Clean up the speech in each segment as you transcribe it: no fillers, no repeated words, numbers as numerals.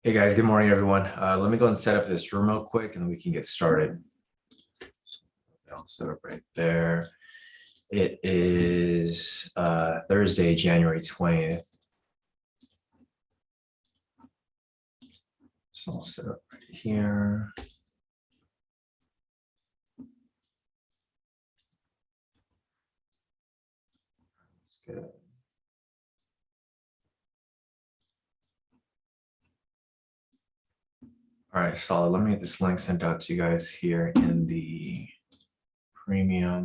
Hey guys, good morning, everyone. Let me go and set up this room real quick and we can get started. I'll set up right there. It is Thursday, January 20th. So I'll set up right here. That's good. All right, solid. Let me get this link sent out to you guys here in the premium.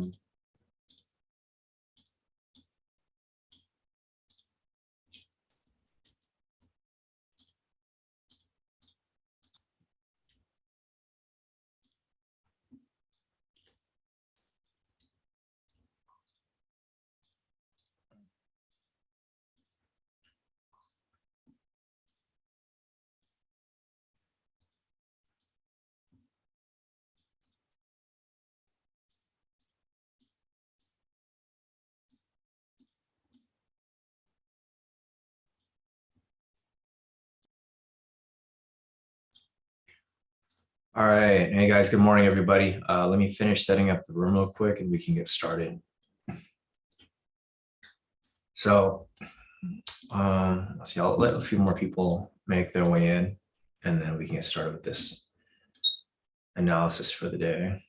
All right. Hey guys, good morning, everybody. Let me finish setting up the room real quick and we can get started. So let's see, I'll let a few more people make their way in and then we can get started with this analysis for the day.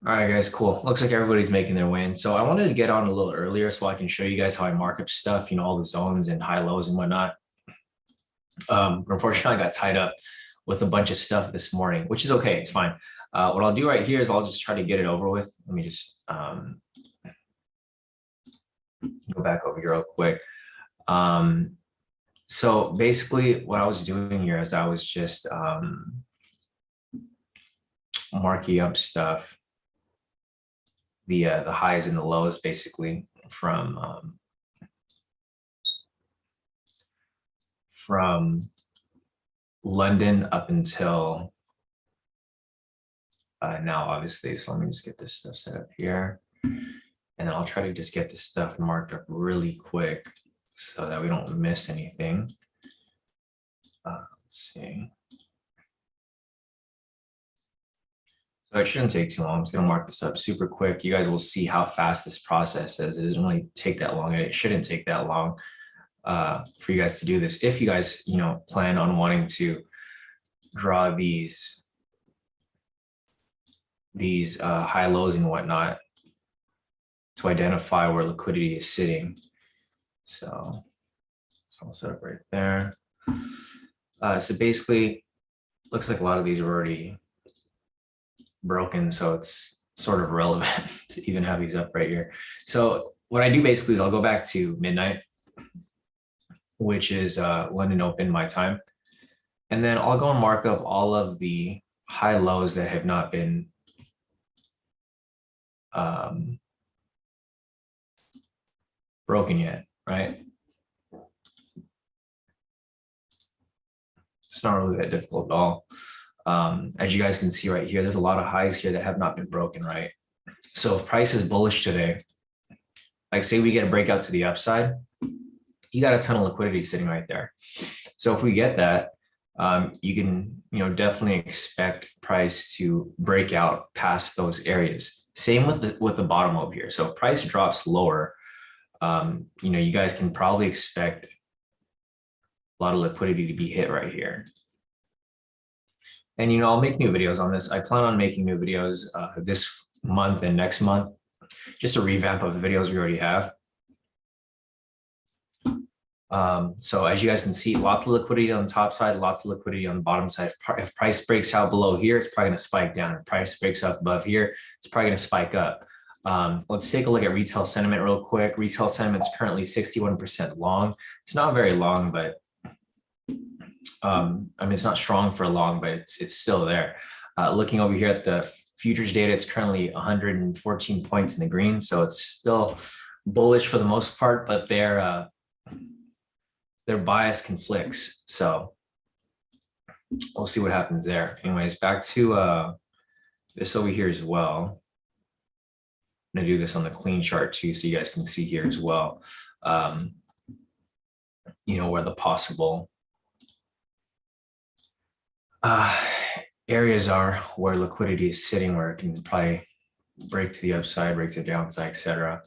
All right, guys, cool. Looks like everybody's making their way in. So I wanted to get on a little earlier so I can show you guys how I mark up stuff, all the zones and high lows and whatnot. Unfortunately, I got tied up with a bunch of stuff this morning, which is okay. It's fine. What I'll do right here is I'll just try to get it over with. Let me just go back over here real quick. So basically what I was doing here is I was just marking up stuff, the highs and the lows basically from London up until now, obviously. So let me just get this stuff set up here. And then I'll try to just get this stuff marked up really quick so that we don't miss anything. Let's see. So it shouldn't take too long. I'm just gonna mark this up super quick. You guys will see how fast this process is. It doesn't really take that long. It shouldn't take that long for you guys to do this. If you guys, plan on wanting to draw these high lows and whatnot to identify where liquidity is sitting. So I'll set up right there. So basically, looks like a lot of these are already broken, so it's sort of relevant to even have these up right here. So what I do basically is I'll go back to midnight, which is London Open my time, and then I'll go and mark up all of the high lows that have not been broken yet, right? It's not really that difficult at all. As you guys can see right here, there's a lot of highs here that have not been broken, right? So if price is bullish today, like say we get a breakout to the upside, you got a ton of liquidity sitting right there. So if we get that, you can definitely expect price to break out past those areas. Same with the bottom over here. So if price drops lower, you guys can probably expect a lot of liquidity to be hit right here. And I'll make new videos on this. I plan on making new videos this month and next month, just a revamp of the videos we already have. So as you guys can see, lots of liquidity on the top side, lots of liquidity on the bottom side. If price breaks out below here, it's probably going to spike down. If price breaks up above here, it's probably going to spike up. Let's take a look at retail sentiment real quick. Retail sentiment is currently 61% long. It's not very long, but it's not strong for long, but it's still there. Looking over here at the futures data, it's currently 114 points in the green, so it's still bullish for the most part, but their bias conflicts. So we'll see what happens there. Anyways, back to this over here as well. going to do this on the clean chart too, so you guys can see here as well, you know, where the possible areas are where liquidity is sitting, where it can probably break to the upside, break to the downside, etc.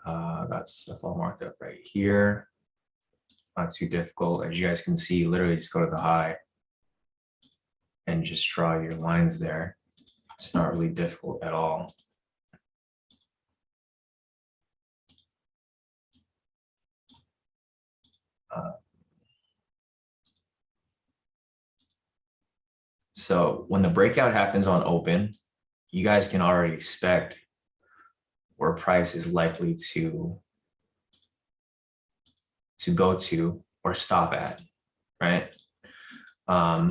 Got stuff all marked up right here. Not too difficult. As you guys can see, literally just go to the high and just draw your lines there. It's not really difficult at all. So when the breakout happens on open, you guys can already expect where price is likely to go to or stop at, right? All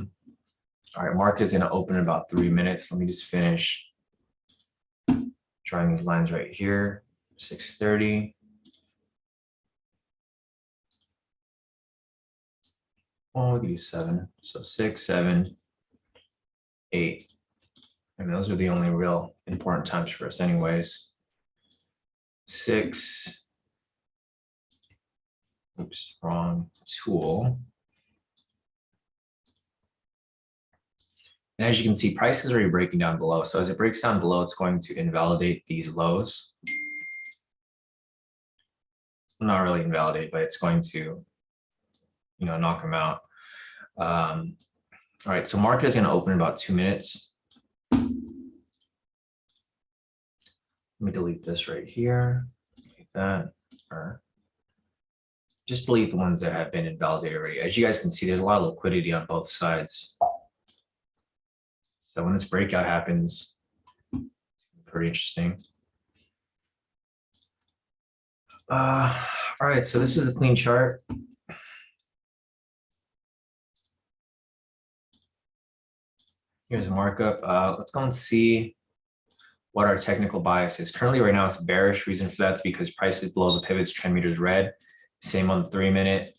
right, market is going to open in about 3 minutes. Let me just finish drawing these lines right here. 6:30. Oh, we can do 7. So 6, 7, 8. And those are the only real important times for us anyways. 6. Oops, wrong tool. And as you can see, price is already breaking down below. So as it breaks down below, it's going to invalidate these lows. Not really invalidate, but it's going to, you know, knock them out. All right, so market is going to open in about 2 minutes. Let me delete this right here. Delete that, or just delete the ones that have been invalidated already. As you guys can see, there's a lot of liquidity on both sides. So when this breakout happens, pretty interesting. All right, so this is a clean chart. Here's a markup. Let's go and see what our technical bias is. Currently right now it's bearish. Reason for that is because price is below the pivots, trend meters red. Same on the 3 minute.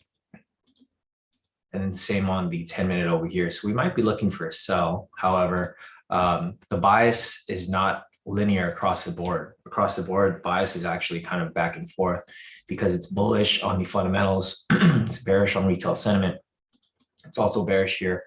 And then same on the 10 minute over here. So we might be looking for a sell. However, the bias is not linear across the board. Across the board, bias is actually kind of back and forth because it's bullish on the fundamentals. It's bearish on retail sentiment. It's also bearish here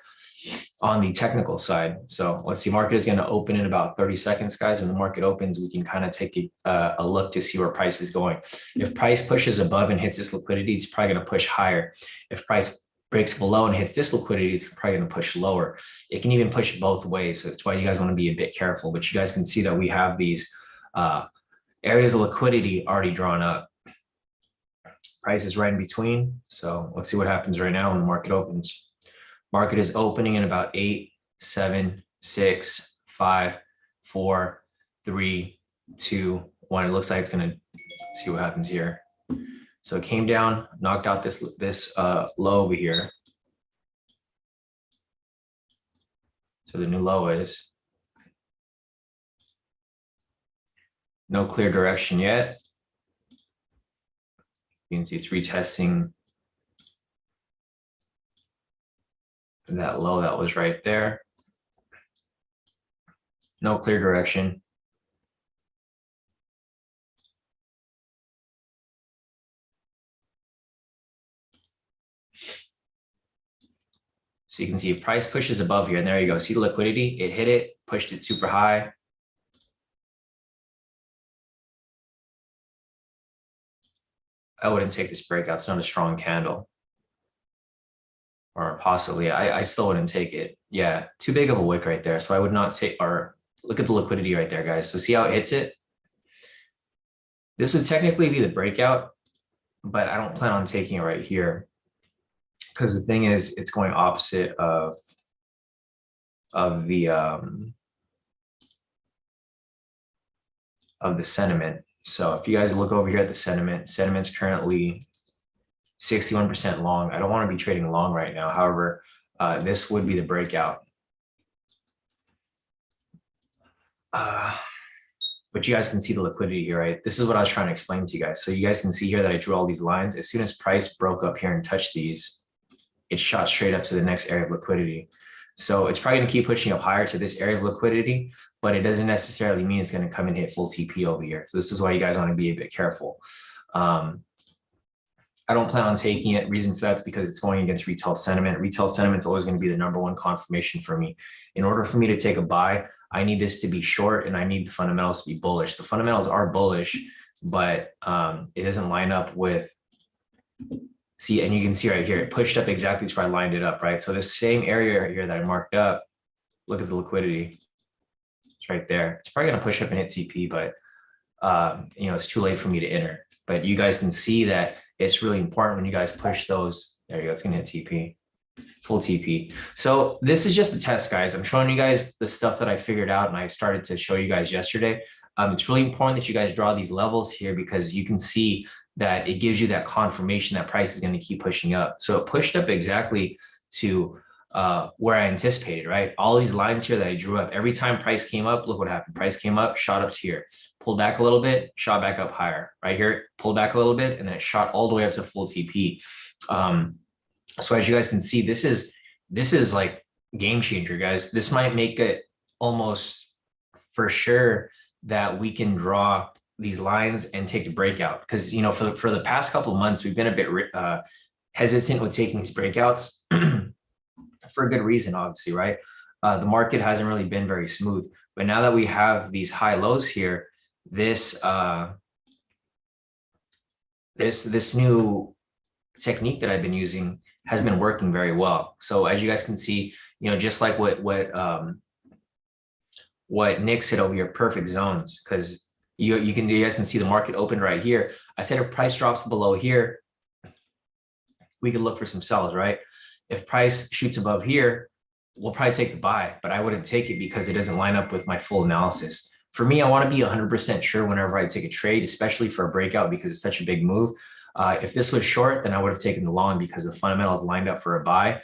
on the technical side. So let's see, market is going to open in about 30 seconds, guys. When the market opens, we can kind of take a look to see where price is going. If price pushes above and hits this liquidity, it's probably going to push higher. If price breaks below and hits this liquidity, it's probably going to push lower. It can even push both ways. So that's why you guys want to be a bit careful. But you guys can see that we have these areas of liquidity already drawn up. Price is right in between. So let's see what happens right now when the market opens. Market is opening in about 8, 7, 6, 5, 4, 3, 2, 1. It looks like it's going to see what happens here. So it came down, knocked out this low over here. So the new low is no clear direction yet. You can see it's retesting that low that was right there. No clear direction. So you can see if price pushes above here, and there you go. See the liquidity? It hit it, pushed it super high. I wouldn't take this breakout. It's not a strong candle. Or possibly, I still wouldn't take it. Yeah, too big of a wick right there. So I would not take, or look at the liquidity right there, guys. So see how it hits it? This would technically be the breakout, but I don't plan on taking it right here. Because the thing is, it's going opposite of the sentiment. So if you guys look over here at the sentiment's currently 61% long. I don't want to be trading long right now. However, this would be the breakout. But you guys can see the liquidity here, right? This is what I was trying to explain to you guys. So you guys can see here that I drew all these lines. As soon as price broke up here and touched these, it shot straight up to the next area of liquidity. So it's probably going to keep pushing up higher to this area of liquidity, but it doesn't necessarily mean it's going to come and hit full TP over here. So this is why you guys want to be a bit careful. I don't plan on taking it. Reason for that's because it's going against retail sentiment. Retail sentiment is always going to be the #1 confirmation for me. In order for me to take a buy, I need this to be short and I need the fundamentals to be bullish. The fundamentals are bullish, but it doesn't line up with, see, and you can see right here, it pushed up exactly to where I lined it up, right? So this same area right here that I marked up, look at the liquidity. It's right there. It's probably going to push up and hit TP, but you know, it's too late for me to enter. But you guys can see that it's really important when you guys push those. There you go. It's going to hit TP, full TP. So this is just a test, guys. I'm showing you guys the stuff that I figured out and I started to show you guys yesterday. It's really important that you guys draw these levels here because you can see that it gives you that confirmation that price is going to keep pushing up. So it pushed up exactly to where I anticipated, right? All these lines here that I drew up, every time price came up, look what happened. Price came up, shot up to here, pulled back a little bit, shot back up higher. Right here, pulled back a little bit, and then it shot all the way up to full TP. So as you guys can see, this is like game changer, guys. This might make it almost for sure that we can draw these lines and take the breakout. Because, you know, for the past couple of months, we've been a bit hesitant with taking these breakouts. For a good reason, obviously, right? The market hasn't really been very smooth, but now that we have these high lows here, this new technique that I've been using has been working very well. So as you guys can see, you know, just like what Nick said over here, perfect zones, because you guys can see the market opened right here. I said if price drops below here, we could look for some sells, right? If price shoots above here, we'll probably take the buy, but I wouldn't take it because it doesn't line up with my full analysis. For me, I want to be 100% sure whenever I take a trade, especially for a breakout because it's such a big move. If this was short, then I would have taken the long because the fundamentals lined up for a buy.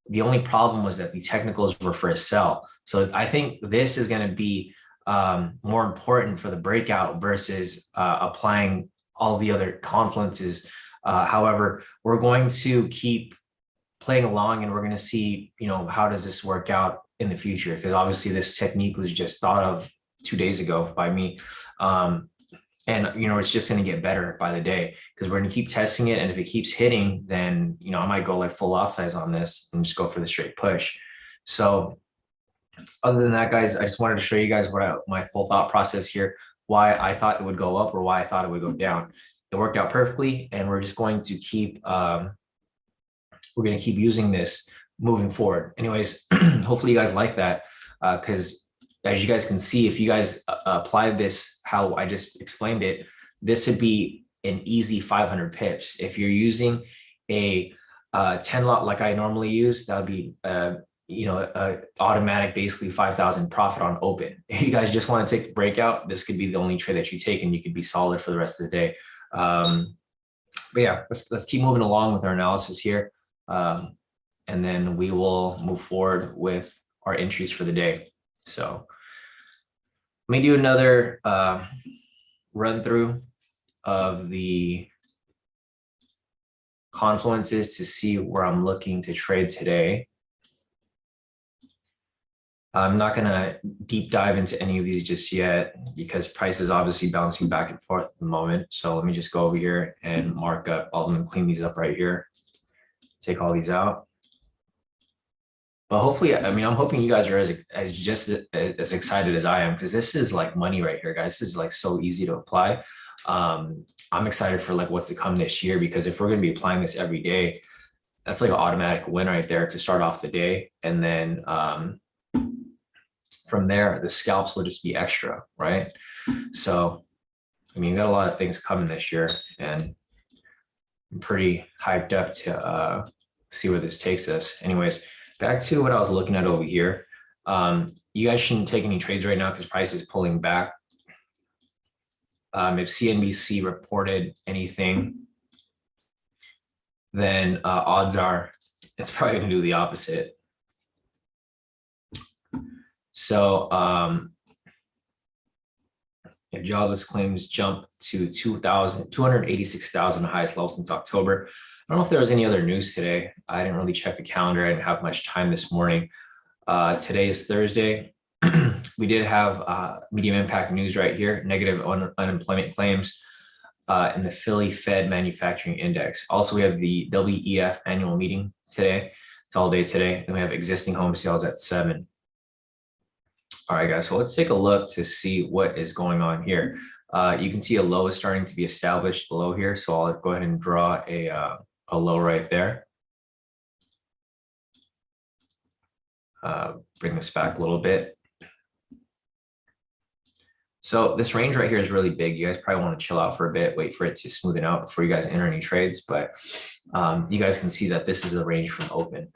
The only problem was that the technicals were for a sell. So I think this is going to be more important for the breakout versus applying all the other confluences. However, we're going to keep playing along and we're going to see, you know, how does this work out in the future? Because obviously this technique was just thought of 2 days ago by me. And, you know, it's just going to get better by the day because we're going to keep testing it. And if it keeps hitting, then, you know, I might go like full lot size on this and just go for the straight push. So other than that, guys, I just wanted to show you guys my full thought process here, why I thought it would go up or why I thought it would go down. It worked out perfectly. And we're just going to keep, using this moving forward. Anyways, hopefully you guys like that because as you guys can see, if you guys apply this how I just explained it, this would be an easy 500 pips. If you're using a 10 lot like I normally use, that would be you know, automatic basically 5,000 profit on open. If you guys just want to take the breakout, this could be the only trade that you take and you could be solid for the rest of the day. But yeah, let's keep moving along with our analysis here. And then we will move forward with our entries for the day. So let me do another run through of the confluences to see where I'm looking to trade today. I'm not going to deep dive into any of these just yet because price is obviously bouncing back and forth at the moment. So let me just go over here and mark up all of them and clean these up right here. Take all these out. But hopefully, I mean, I'm hoping you guys are as excited as I am because this is like money right here, guys. This is like so easy to apply. I'm excited for like what's to come this year because if we're going to be applying this every day, that's like an automatic win right there to start off the day. And then from there, the scalps will just be extra, right? So, I mean, you got a lot of things coming this year and I'm pretty hyped up to see where this takes us. Anyways, back to what I was looking at over here. You guys shouldn't take any trades right now because price is pulling back. If CNBC reported anything, then odds are it's probably going to do the opposite. So if jobless claims jump to 286,000, the highest level since October. I don't know if there was any other news today. I didn't really check the calendar. I didn't have much time this morning. Today is Thursday. We did have medium impact news right here, negative unemployment claims in the Philly Fed Manufacturing Index. Also, we have the WEF annual meeting today. It's all day today. And we have existing home sales at 7. All right, guys, so let's take a look to see what is going on here. You can see a low is starting to be established below here. So I'll go ahead and draw a low right there. Bring this back a little bit. So this range right here is really big. You guys probably want to chill out for a bit, wait for it to smoothen out before you guys enter any trades. But you guys can see that this is the range from open.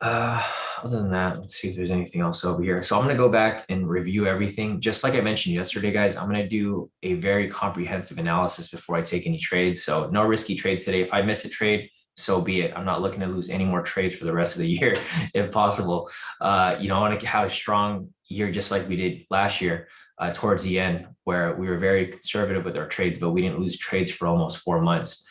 Other than that, let's see if there's anything else over here. So I'm going to go back and review everything. Just like I mentioned yesterday, guys, I'm going to do a very comprehensive analysis before I take any trades. So no risky trades today. If I miss a trade, so be it. I'm not looking to lose any more trades for the rest of the year, if possible. I want to have a strong year, just like we did last year towards the end, where we were very conservative with our trades, but we didn't lose trades for almost 4 months.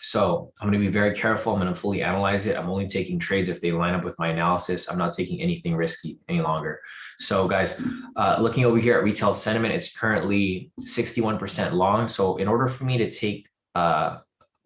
So I'm going to be very careful. I'm going to fully analyze it. I'm only taking trades if they line up with my analysis. I'm not taking anything risky any longer. So guys, looking over here at retail sentiment, it's currently 61% long. So in order for me to take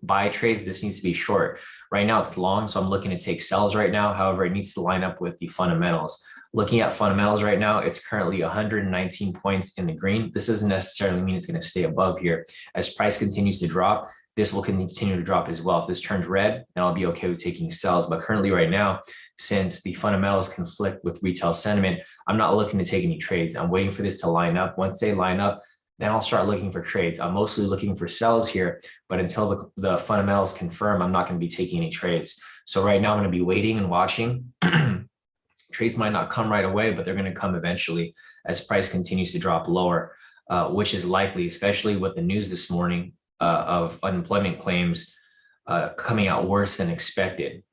buy trades, this needs to be short. Right now it's long, so I'm looking to take sells right now. However, it needs to line up with the fundamentals. Looking at fundamentals right now, it's currently 119 points in the green. This doesn't necessarily mean it's going to stay above here. As price continues to drop, this will continue to drop as well. If this turns red, then I'll be okay with taking sells. But currently right now, since the fundamentals conflict with retail sentiment, I'm not looking to take any trades. I'm waiting for this to line up. Once they line up, then I'll start looking for trades. I'm mostly looking for sells here, but until the fundamentals confirm, I'm not going to be taking any trades. So right now I'm going to be waiting and watching. Trades might not come right away, but they're going to come eventually as price continues to drop lower, which is likely, especially with the news this morning of unemployment claims coming out worse than expected.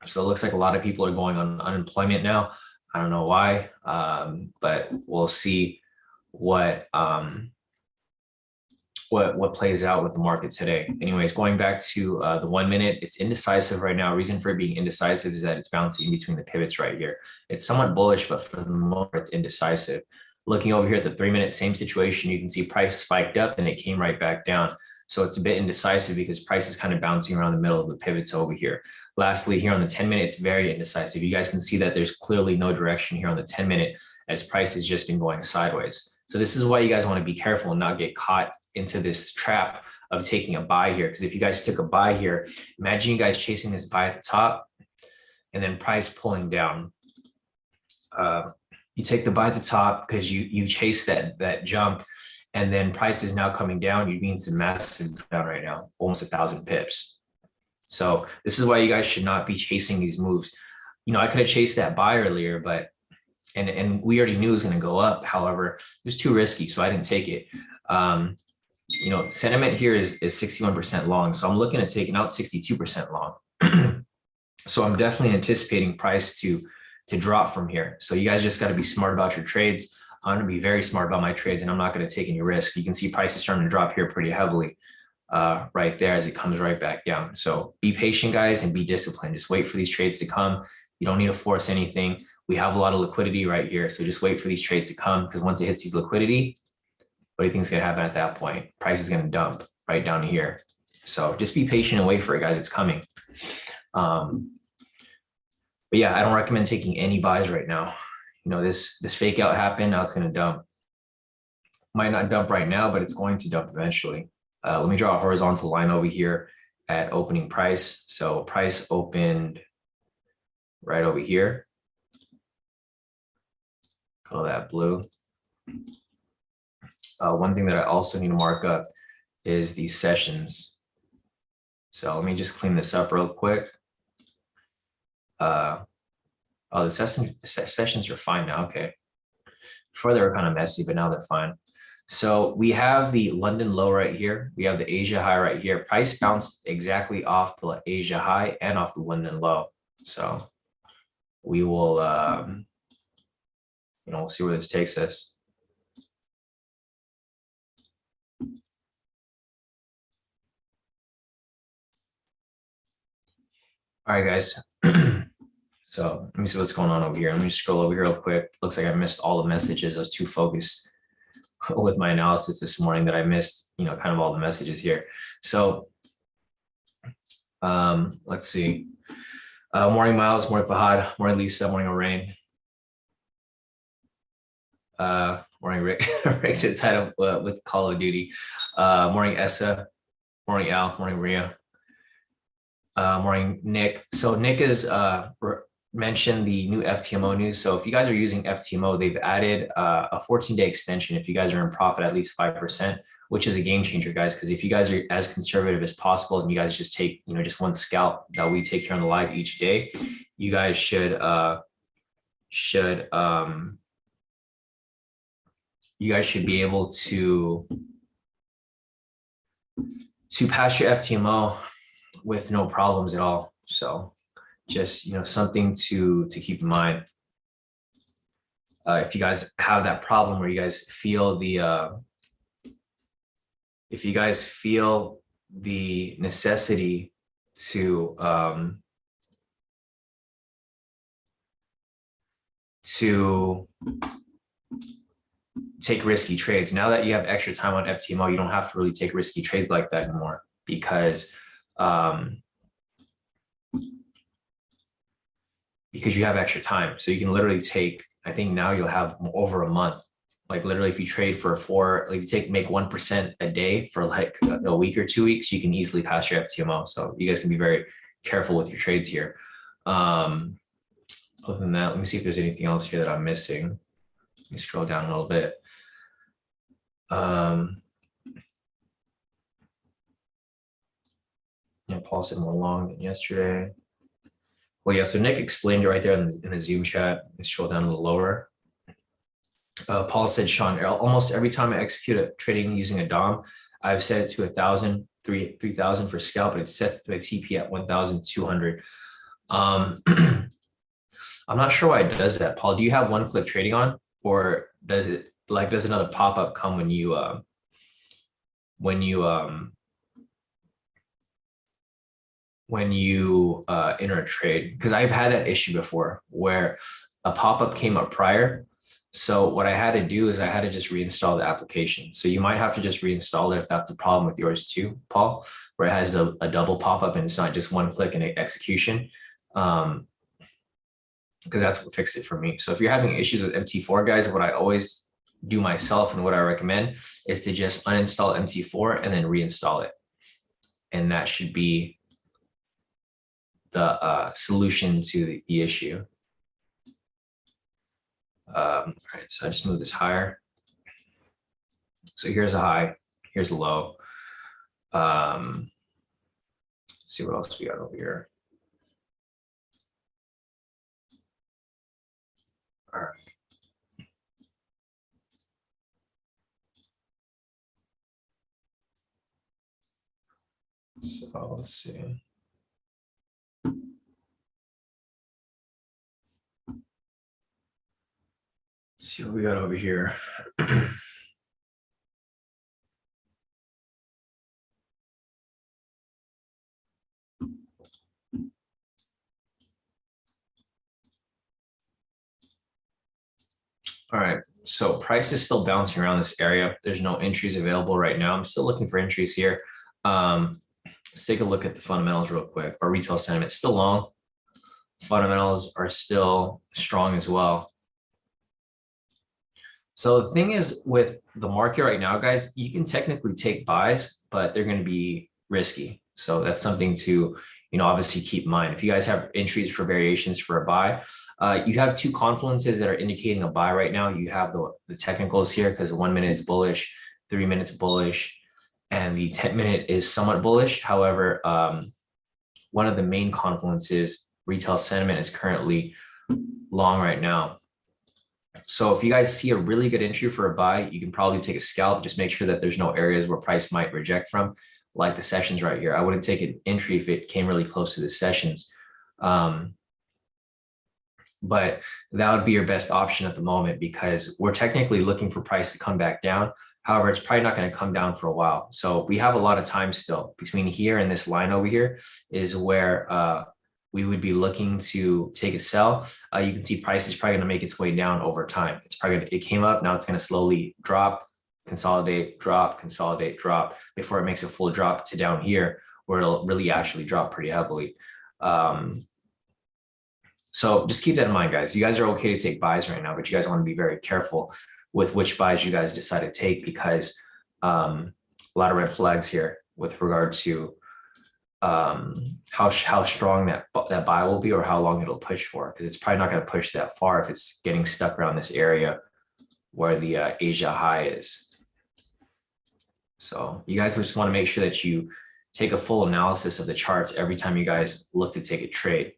So it looks like a lot of people are going on unemployment now. I don't know why, but we'll see what plays out with the market today. Anyways, going back to the 1 minute, it's indecisive right now. Reason for it being indecisive is that it's bouncing between the pivots right here. It's somewhat bullish, but for the moment, it's indecisive. Looking over here at the 3 minute, same situation. You can see price spiked up and it came right back down. So it's a bit indecisive because price is kind of bouncing around the middle of the pivots over here. Lastly, here on the 10 minute, it's very indecisive. You guys can see that there's clearly no direction here on the 10 minute as price has just been going sideways. So this is why you guys want to be careful and not get caught into this trap of taking a buy here. Because if you guys took a buy here, imagine you guys chasing this buy at the top and then price pulling down. You take the buy at the top because you chase that jump, and then price is now coming down. You'd be in some massive down right now, almost 1,000 pips. So this is why you guys should not be chasing these moves. I could have chased that buy earlier, but and we already knew it was going to go up. However, it was too risky, so I didn't take it. Sentiment here is 61% long, so I'm looking at taking out 62% long. So I'm definitely anticipating price to drop from here. So you guys just got to be smart about your trades. I'm going to be very smart about my trades, and I'm not going to take any risk. You can see price is starting to drop here pretty heavily right there as it comes right back down. So be patient, guys, and be disciplined. Just wait for these trades to come. You don't need to force anything. We have a lot of liquidity right here. So just wait for these trades to come, because once it hits these liquidity, what do you think is going to happen at that point? Price is going to dump right down here. So just be patient and wait for it, guys. It's coming. But yeah, I don't recommend taking any buys right now. This fake out happened. Now it's going to dump. Might not dump right now, but it's going to dump eventually. Let me draw a horizontal line over here at opening price. So price opened right over here. Call that blue. One thing that I also need to mark up is these sessions. So let me just clean this up real quick. The sessions are fine now. Okay. Before they were kind of messy, but now they're fine. So we have the London low right here. We have the Asia high right here. Price bounced exactly off the Asia high and off the London low. So we will, we'll see where this takes us. All right, guys. So let me see what's going on over here. Let me just scroll over here real quick. Looks like I missed all the messages. I was too focused with my analysis this morning that I missed, kind of all the messages here. So let's see. Morning Miles, morning Fahad, morning Lisa, morning Orain. Morning Rick, Rick's inside of with Call of Duty. Morning Essa, morning Al, morning Ria. Morning Nick. So Nick is mentioned the new FTMO news. So if you guys are using FTMO, they've added a 14-day extension if you guys are in profit at least 5%, which is a game changer, guys. Because if you guys are as conservative as possible and you guys just take, just one scalp that we take here on the live each day, you guys should be able to pass your FTMO with no problems at all. So just, something to keep in mind. If you guys have that problem where you guys feel if you guys feel the necessity to take risky trades, now that you have extra time on FTMO, you don't have to really take risky trades like that anymore, because you have extra time. So you can literally take, I think now you'll have over a month. Like literally if you trade for make 1% a day for like a week or 2 weeks, you can easily pass your FTMO. So you guys can be very careful with your trades here. Other than that, let me see if there's anything else here that I'm missing. Let me scroll down a little bit. Yeah, Paul said more long than yesterday. Well, yeah, so Nick explained it right there in the Zoom chat. Let's scroll down a little lower. Paul said, Sean, almost every time I execute a trading using a DOM, I've set it to 1,000, 3,000 for scalp, but it sets my TP at 1,200. I'm not sure why it does that. Paul, do you have one-click trading on, or does another pop-up come when you enter a trade? Because I've had that issue before where a pop-up came up prior. So what I had to do is I had to just reinstall the application. So you might have to just reinstall it if that's a problem with yours too, Paul, where it has a double pop-up and it's not just one click and execution. Because that's what fixed it for me. So if you're having issues with MT4, guys, what I always do myself and what I recommend is to just uninstall MT4 and then reinstall it. And that should be the solution to the issue. All right, so I just move this higher. So here's a high, here's a low. Let's see what else we got over here. All right. So let's see. See what we got over here. All right, so price is still bouncing around this area. There's no entries available right now. I'm still looking for entries here. Let's take a look at the fundamentals real quick. Our retail sentiment still long. Fundamentals are still strong as well. So the thing is with the market right now, guys, you can technically take buys, but they're going to be risky. So that's something to, obviously keep in mind. If you guys have entries for variations for a buy, you have two confluences that are indicating a buy right now. You have the technicals here because 1 minute is bullish, 3 minutes bullish, and the 10-minute is somewhat bullish. However, one of the main confluences, retail sentiment, is currently long right now. So if you guys see a really good entry for a buy, you can probably take a scalp. Just make sure that there's no areas where price might reject from, like the sessions right here. I wouldn't take an entry if it came really close to the sessions. But that would be your best option at the moment because we're technically looking for price to come back down. However, it's probably not going to come down for a while. So we have a lot of time still between here and this line over here is where we would be looking to take a sell. You can see price is probably going to make its way down over time. It's probably it came up, now it's going to slowly drop, consolidate, drop, consolidate, drop before it makes a full drop to down here where it'll really actually drop pretty heavily. So just keep that in mind, guys. You guys are okay to take buys right now, but you guys want to be very careful with which buys you guys decide to take, because a lot of red flags here with regard to how strong that buy will be or how long it'll push for, because it's probably not going to push that far if it's getting stuck around this area where the Asia high is. So you guys just want to make sure that you take a full analysis of the charts every time you guys look to take a trade,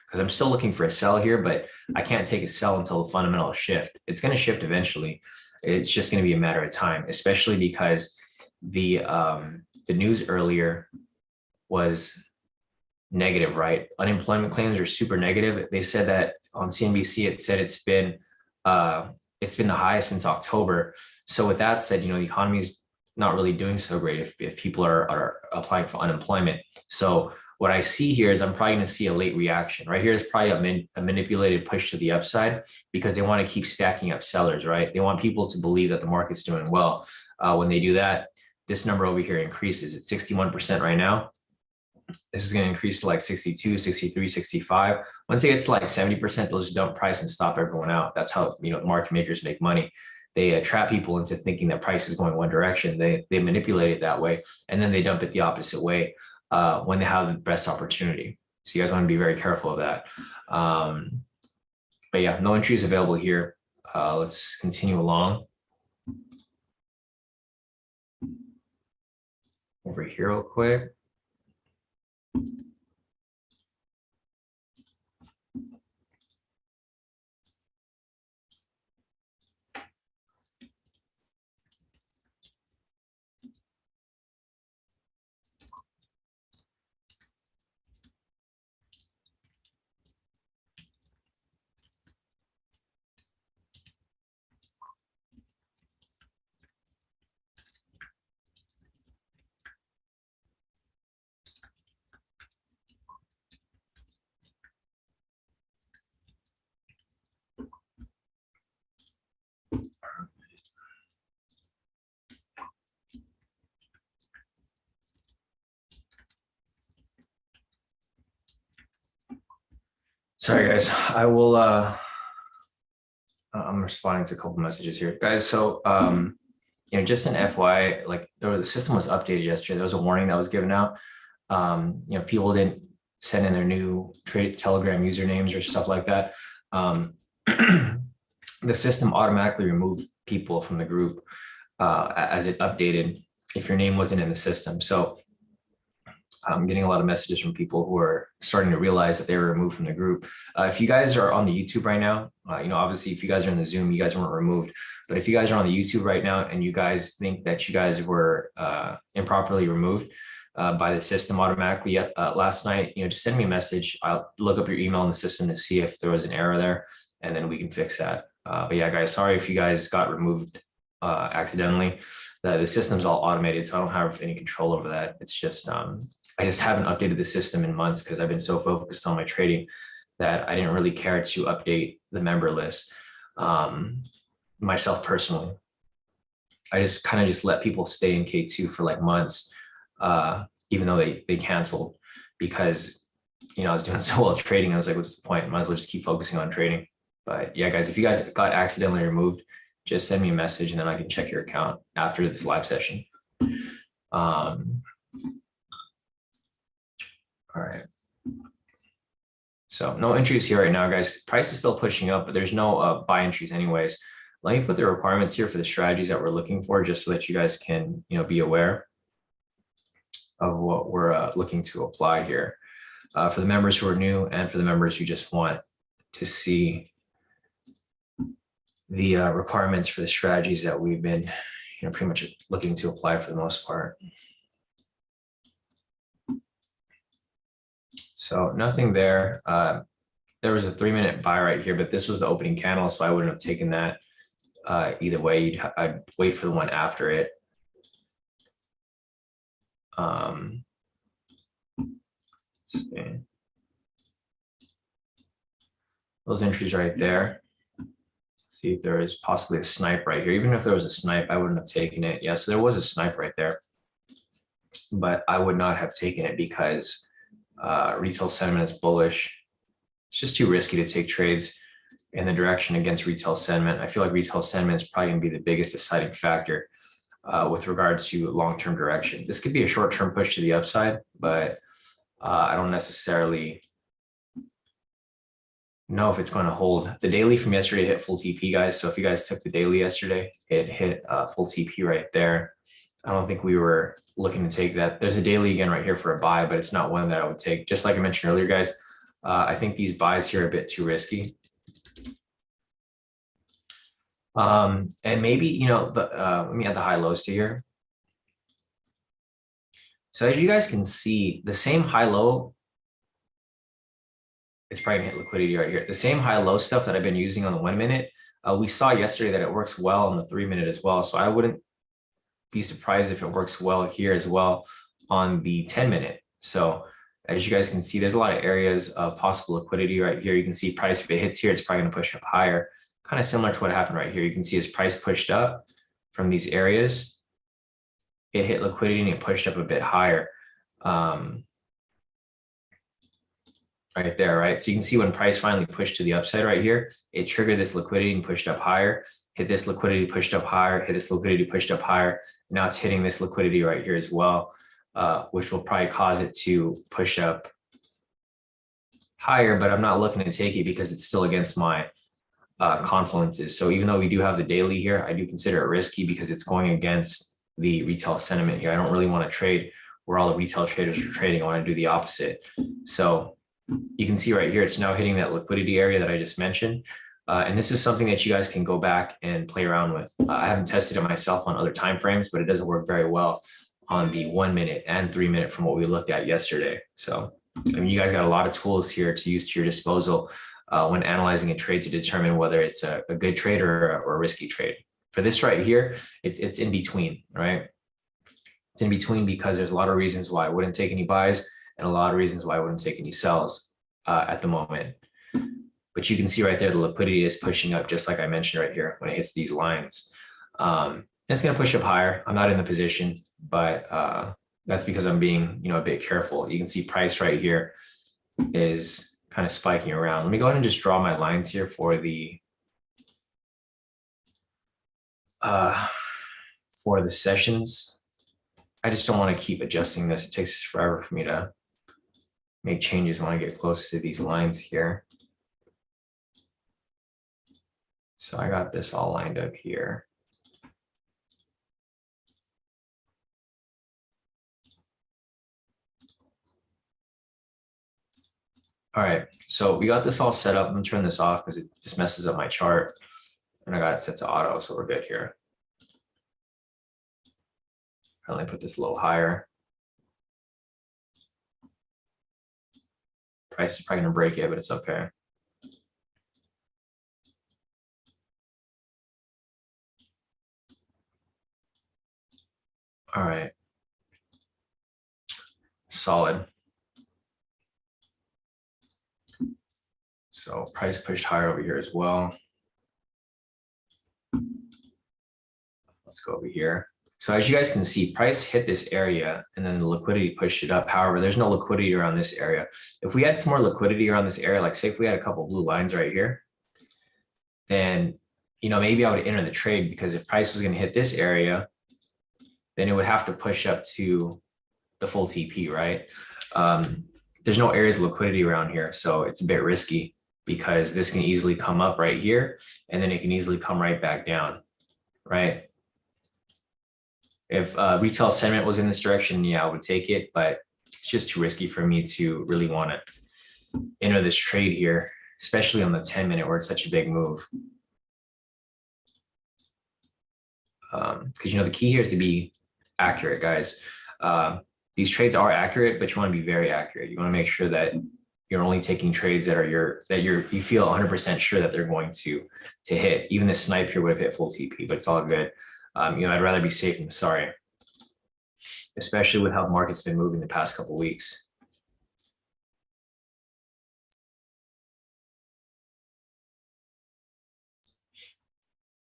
because I'm still looking for a sell here, but I can't take a sell until the fundamental shift. It's going to shift eventually. It's just going to be a matter of time, especially because the news earlier was negative, right? Unemployment claims are super negative. They said that on CNBC, it said it's been the highest since October. So with that said, you know, the economy is not really doing so great if people are applying for unemployment. So what I see here is I'm probably going to see a late reaction. Right here is probably a manipulated push to the upside, because they want to keep stacking up sellers, right? They want people to believe that the market's doing well. When they do that, this number over here increases. It's 61% right now. This is going to increase to like 62, 63, 65. Once it gets to like 70%, they'll just dump price and stop everyone out. That's how, you know, market makers make money. They trap people into thinking that price is going one direction. They manipulate it that way, and then they dump it the opposite way when they have the best opportunity. So you guys want to be very careful of that. But yeah, no entries available here. Let's continue along. Over here real quick. Sorry, guys. I will. I'm responding to a couple messages here, guys. So, you know, just an FYI, like the system was updated yesterday. There was a warning that was given out. You know, people didn't send in their new Telegram usernames or stuff like that. The system automatically removed people from the group as it updated if your name wasn't in the system. So I'm getting a lot of messages from people who are starting to realize that they were removed from the group. If you guys are on the YouTube right now, you know, obviously if you guys are in the Zoom, you guys weren't removed. But if you guys are on the YouTube right now and you guys think that you guys were improperly removed by the system automatically last night, you know, just send me a message. I'll look up your email in the system to see if there was an error there, and then we can fix that. But yeah, guys, sorry if you guys got removed accidentally. The system's all automated, so I don't have any control over that. It's just I just haven't updated the system in months because I've been so focused on my trading that I didn't really care to update the member list myself personally. I just kind of just let people stay in K2 for like months, even though they canceled, because, you know, I was doing so well trading. I was like, what's the point? Might as well just keep focusing on trading. But yeah, guys, if you guys got accidentally removed, just send me a message and then I can check your account after this live session. All right. So no entries here right now, guys. Price is still pushing up, but there's no buy entries anyways. Let me put the requirements here for the strategies that we're looking for, just so that you guys can, you know, be aware of what we're looking to apply here. For the members who are new and for the members who just want to see the requirements for the strategies that we've been, you know, pretty much looking to apply for the most part. So nothing there. There was a 3-minute buy right here, but this was the opening candle, so I wouldn't have taken that either way. I'd wait for the one after it. those entries right there. See if there is possibly a snipe right here. Even if there was a snipe, I wouldn't have taken it. Yeah, so there was a snipe right there, but I would not have taken it because retail sentiment is bullish. It's just too risky to take trades in the direction against retail sentiment. I feel like retail sentiment is probably going to be the biggest deciding factor with regard to long-term direction. This could be a short-term push to the upside, but I don't necessarily know if it's going to hold. The daily from yesterday hit full TP, guys. So if you guys took the daily yesterday, it hit full TP right there. I don't think we were looking to take that. There's a daily again right here for a buy, but it's not one that I would take. Just like I mentioned earlier, guys, I think these buys here are a bit too risky. And maybe, you know, let me add the high lows to here. So as you guys can see, the same high low, it's probably gonna hit liquidity right here. The same high low stuff that I've been using on the 1 minute, we saw yesterday that it works well on the 3 minute as well. So I wouldn't be surprised if it works well here as well on the 10 minute. So as you guys can see, there's a lot of areas of possible liquidity right here. You can see price, if it hits here, it's probably gonna push up higher. Kind of similar to what happened right here. You can see as price pushed up from these areas, it hit liquidity and it pushed up a bit higher. Right there, right? So you can see when price finally pushed to the upside right here, it triggered this liquidity and pushed up higher, hit this liquidity, pushed up higher, hit this liquidity, pushed up higher. Now it's hitting this liquidity right here as well, which will probably cause it to push up higher, but I'm not looking to take it because it's still against my confluences. So even though we do have the daily here, I do consider it risky because it's going against the retail sentiment here. I don't really want to trade where all the retail traders are trading. I want to do the opposite. So you can see right here, it's now hitting that liquidity area that I just mentioned. And this is something that you guys can go back and play around with. I haven't tested it myself on other time frames, but it doesn't work very well on the 1 minute and 3 minute from what we looked at yesterday. So, I mean, you guys got a lot of tools here to use to your disposal when analyzing a trade to determine whether it's a good trade or a risky trade. For this right here, it's in between, right? It's in between because there's a lot of reasons why I wouldn't take any buys and a lot of reasons why I wouldn't take any sells at the moment. But you can see right there, the liquidity is pushing up just like I mentioned right here when it hits these lines. It's going to push up higher. I'm not in the position, but that's because I'm being, you know, a bit careful. You can see price right here is kind of spiking around. Let me go ahead and just draw my lines here for the sessions. I just don't want to keep adjusting this. It takes forever for me to make changes when I get close to these lines here. So I got this all lined up here. All right, so we got this all set up. I'm gonna turn this off because it just messes up my chart. And I got it set to auto, so we're good here. I'll only put this a little higher. Price is probably gonna break it, but it's okay. All right. Solid. So price pushed higher over here as well. Let's go over here. So as you guys can see, price hit this area and then the liquidity pushed it up. However, there's no liquidity around this area. If we had some more liquidity around this area, like say if we had a couple blue lines right here, then, you know, maybe I would enter the trade because if price was going to hit this area, then it would have to push up to the full TP, right? There's no areas of liquidity around here, so it's a bit risky because this can easily come up right here and then it can easily come right back down, right? If retail sentiment was in this direction, yeah, I would take it, but it's just too risky for me to really want to enter this trade here, especially on the 10 minute where it's such a big move. Because, you know, the key here is to be accurate, guys. These trades are accurate, but you want to be very accurate. You want to make sure that you're only taking trades that are you feel 100% sure that they're going to hit. Even this snipe here would have hit full TP, but it's all good. You know, I'd rather be safe than sorry, especially with how the market's been moving the past couple of weeks.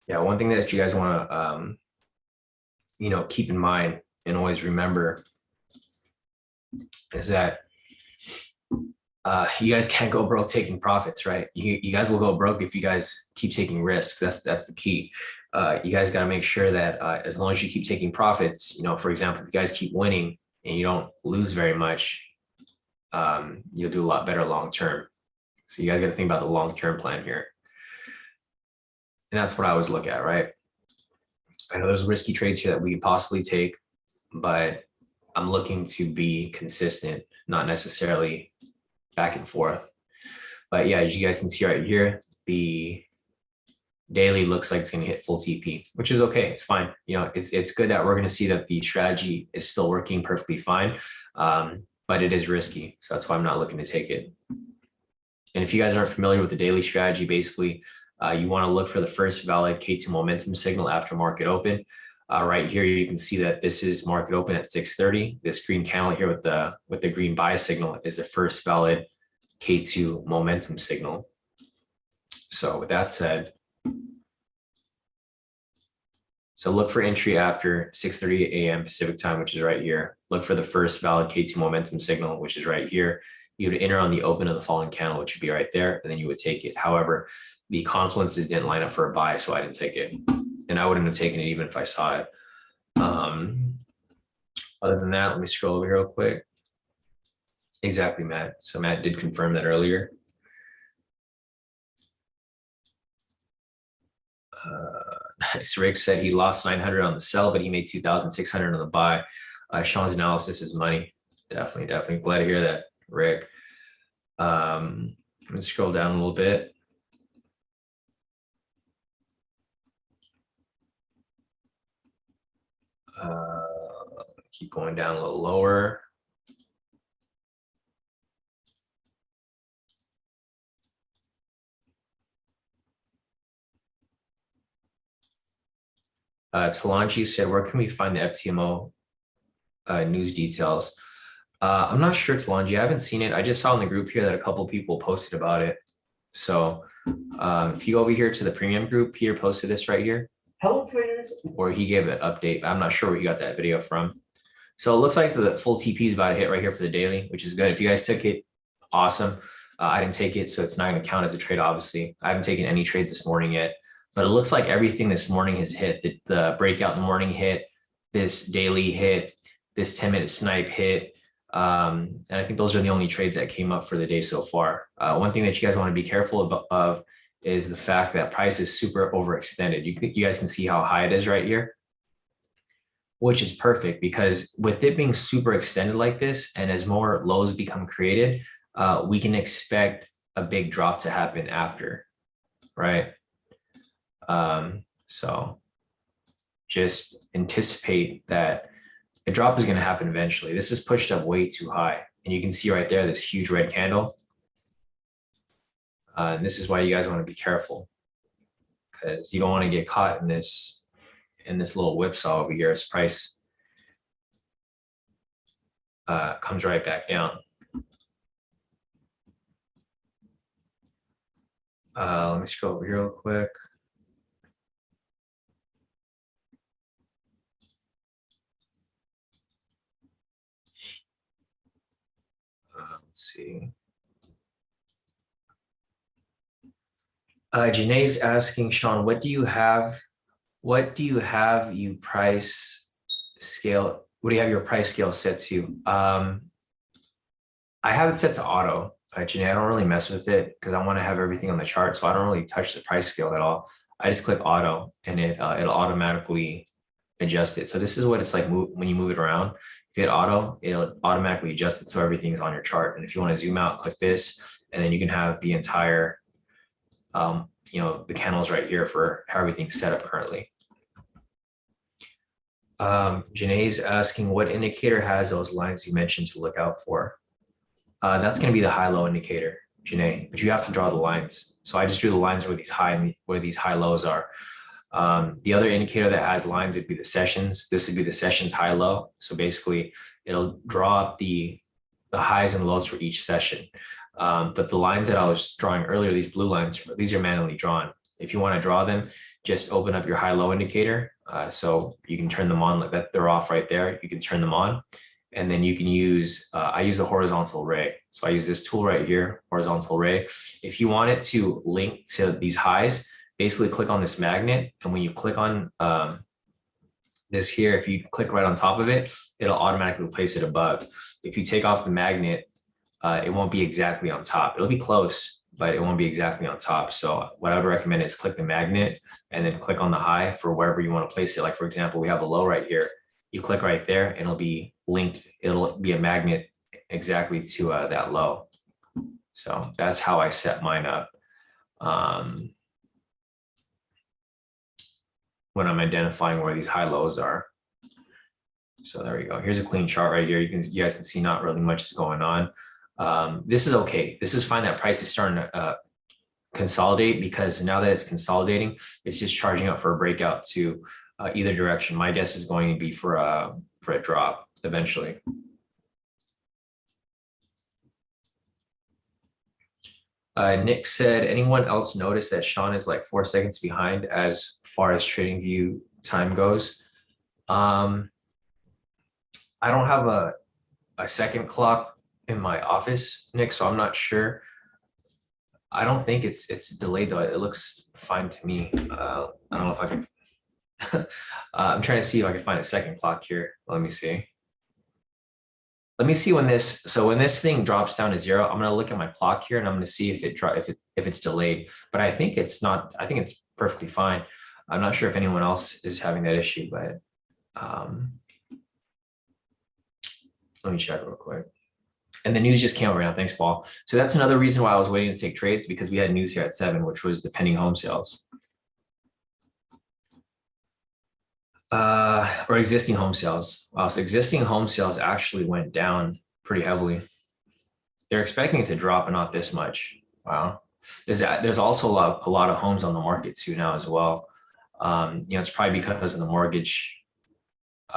Yeah, one thing that you guys want to, keep in mind and always remember is that you guys can't go broke taking profits, right? You guys will go broke if you guys keep taking risks. That's the key. You guys got to make sure that as long as you keep taking profits, for example, if you guys keep winning and you don't lose very much, you'll do a lot better long term. So you guys got to think about the long term plan here, and that's what I always look at, right? I know there's risky trades here that we could possibly take, but I'm looking to be consistent, not necessarily back and forth. But yeah, as you guys can see right here, the daily looks like it's going to hit full TP, which is okay. It's fine. It's good that we're going to see that the strategy is still working perfectly fine, but it is risky. So that's why I'm not looking to take it. And if you guys aren't familiar with the daily strategy, basically, you want to look for the first valid K2 momentum signal after market open. Right here, you can see that this is market open at 6:30. This green candle here with the green buy signal is the first valid K2 momentum signal. So with that said, so look for entry after 6:30 a.m. Pacific time, which is right here. Look for the first valid K2 momentum signal, which is right here. You would enter on the open of the falling candle, which would be right there, and then you would take it. However, the confluences didn't line up for a buy, so I didn't take it. And I wouldn't have taken it even if I saw it. Other than that, let me scroll over here real quick. Exactly, Matt. So Matt did confirm that earlier. Rick said he lost 900 on the sell, but he made 2,600 on the buy. Sean's analysis is money. Definitely glad to hear that, Rick. Let me scroll down a little bit. Keep going down a little lower. Talanji said, where can we find the FTMO news details? I'm not sure, Talanji. I haven't seen it. I just saw in the group here that a couple people posted about it. So if you go over here to the premium group, Peter posted this right here. Hello, traders. Or he gave an update. I'm not sure where he got that video from. So it looks like the full TP is about to hit right here for the daily, which is good. If you guys took it, awesome. I didn't take it, so it's not going to count as a trade, obviously. I haven't taken any trades this morning yet, but it looks like everything this morning has hit. The breakout in the morning hit, this daily hit, this 10-minute snipe hit. And I think those are the only trades that came up for the day so far. One thing that you guys want to be careful of is the fact that price is super overextended. You guys can see how high it is right here, which is perfect because with it being super extended like this, and as more lows become created, we can expect a big drop to happen after, right? So just anticipate that a drop is going to happen eventually. This is pushed up way too high. And you can see right there, this huge red candle. And this is why you guys want to be careful, because you don't want to get caught in this little whipsaw over here as price comes right back down. Let me scroll over here real quick. Let's see. Janae's asking, Sean, what do you have you price scale? What do you have your price scale set to? I have it set to auto. Janae, I don't really mess with it because I want to have everything on the chart. So I don't really touch the price scale at all. I just click auto and it'll automatically adjust it. So this is what it's like when you move it around. If you hit auto, it'll automatically adjust it so everything is on your chart. And if you want to zoom out, click this, and then you can have the entire the candles right here for how everything's set up currently. Janae's asking what indicator has those lines you mentioned to look out for. That's going to be the high-low indicator, Janae, but you have to draw the lines. So I just drew the lines where these high lows are. The other indicator that has lines would be the sessions. This would be the sessions high-low. So basically, it'll draw up the highs and lows for each session. But the lines that I was drawing earlier, these blue lines, these are manually drawn. If you want to draw them, just open up your high-low indicator. So you can turn them on like that. They're off right there. You can turn them on. And then you can use, I use a horizontal ray. So I use this tool right here, horizontal ray. If you want it to link to these highs, basically click on this magnet. And when you click on this here, if you click right on top of it, it'll automatically place it above. If you take off the magnet, it won't be exactly on top. It'll be close, but it won't be exactly on top. So what I would recommend is click the magnet and then click on the high for wherever you want to place it. Like for example, we have a low right here. You click right there and it'll be linked. It'll be a magnet exactly to that low. So that's how I set mine up when I'm identifying where these high lows are. So there we go. Here's a clean chart right here. You guys can see not really much is going on. This is okay. This is fine that price is starting to consolidate, because now that it's consolidating, it's just charging up for a breakout to either direction. My guess is going to be for a drop eventually. Nick said, anyone else notice that Sean is like 4 seconds behind as far as trading view time goes? I don't have a second clock in my office, Nick, so I'm not sure. I don't think it's delayed though. It looks fine to me. I don't know if I can. I'm trying to see if I can find a second clock here. Let me see. Let me see when this. So when this thing drops down to 0, I'm going to look at my clock here and I'm going to see if it's delayed. But I think it's not. I think it's perfectly fine. I'm not sure if anyone else is having that issue, but let me check real quick. And the news just came out right now. Thanks, Paul. So that's another reason why I was waiting to take trades, because we had news here at 7, which was the pending home sales. Or existing home sales. Wow, so existing home sales actually went down pretty heavily. They're expecting it to drop, but not this much. Wow. There's also a lot of homes on the market too now as well. It's probably because of the mortgage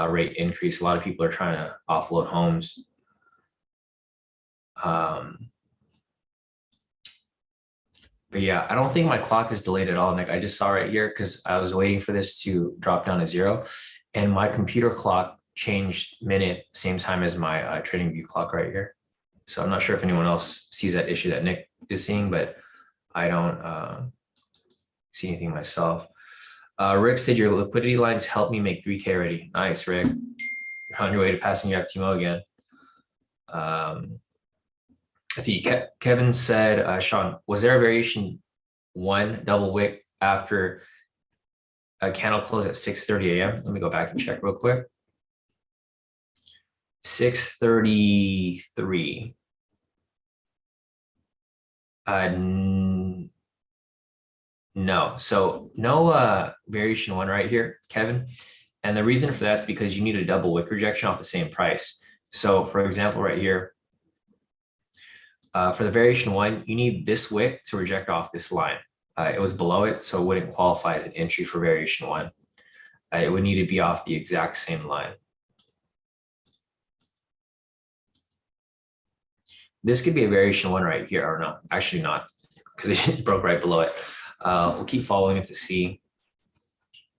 rate increase. A lot of people are trying to offload homes. But yeah, I don't think my clock is delayed at all, Nick. I just saw right here because I was waiting for this to drop down to 0, and my computer clock changed minute same time as my trading view clock right here. So I'm not sure if anyone else sees that issue that Nick is seeing, but I don't see anything myself. Rick said your liquidity lines helped me make 3K already. Nice, Rick. You're on your way to passing your FTMO again. Let's see. Kevin said, Sean, was there a variation 1 double wick after a candle close at 6:30 a.m.? Let me go back and check real quick. 6:33. No, so no variation 1 right here, Kevin. And the reason for that is because you need a double wick rejection off the same price. So for example, right here, for the variation 1, you need this wick to reject off this line. It was below it, so it wouldn't qualify as an entry for variation 1. It would need to be off the exact same line. This could be a variation 1 right here, or no, actually not, because it broke right below it. We'll keep following it to see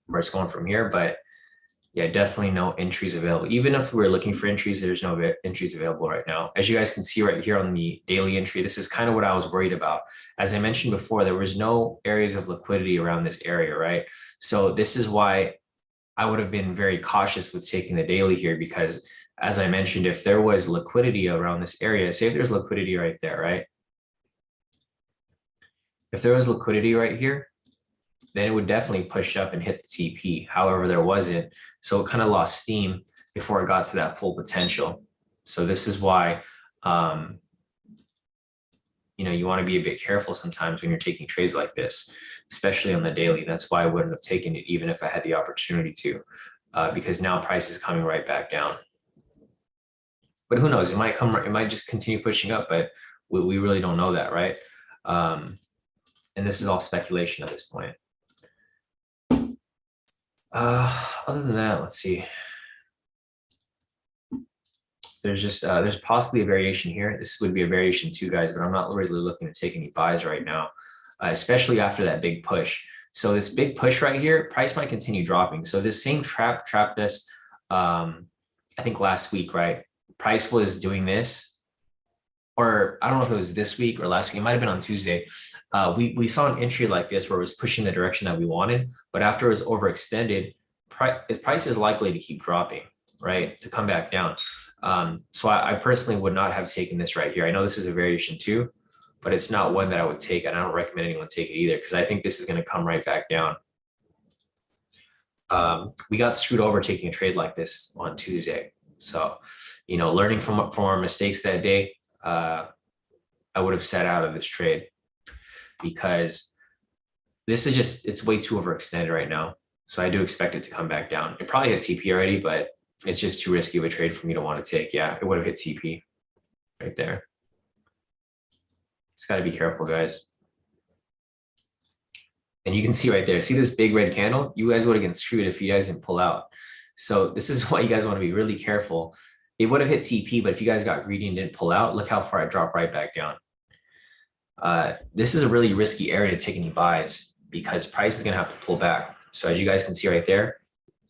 where it's going from here, but yeah, definitely no entries available. Even if we're looking for entries, there's no entries available right now. As you guys can see right here on the daily entry, this is kind of what I was worried about. As I mentioned before, there was no areas of liquidity around this area, right? So this is why I would have been very cautious with taking the daily here, because as I mentioned, if there was liquidity around this area, say if there's liquidity right there, right? If there was liquidity right here, then it would definitely push up and hit the TP. However, there wasn't. So it kind of lost steam before it got to that full potential. So this is why, you want to be a bit careful sometimes when you're taking trades like this, especially on the daily. That's why I wouldn't have taken it even if I had the opportunity to, because now price is coming right back down. But who knows? It might just continue pushing up, but we really don't know that, right? And this is all speculation at this point. Other than that, let's see. There's possibly a variation here. This would be a variation 2, guys, but I'm not really looking to take any buys right now, especially after that big push. So this big push right here, price might continue dropping. So this same trapped us, I think last week, right? Price was doing this, or I don't know if it was this week or last week. It might have been on Tuesday. We saw an entry like this where it was pushing the direction that we wanted, but after it was overextended, price is likely to keep dropping, right? To come back down. So I personally would not have taken this right here. I know this is a variation too, but it's not one that I would take, and I don't recommend anyone take it either because I think this is going to come right back down. We got screwed over taking a trade like this on Tuesday. So, learning from our mistakes that day, I would have sat out of this trade because this is it's way too overextended right now. So I do expect it to come back down. It probably hit TP already, but it's just too risky of a trade for me to want to take. Yeah, it would have hit TP right there. Just got to be careful, guys. And you can see right there, see this big red candle? You guys would have gotten screwed if you guys didn't pull out. So this is why you guys want to be really careful. It would have hit TP, but if you guys got greedy and didn't pull out, look how far it dropped right back down. This is a really risky area to take any buys because price is going to have to pull back. So as you guys can see right there,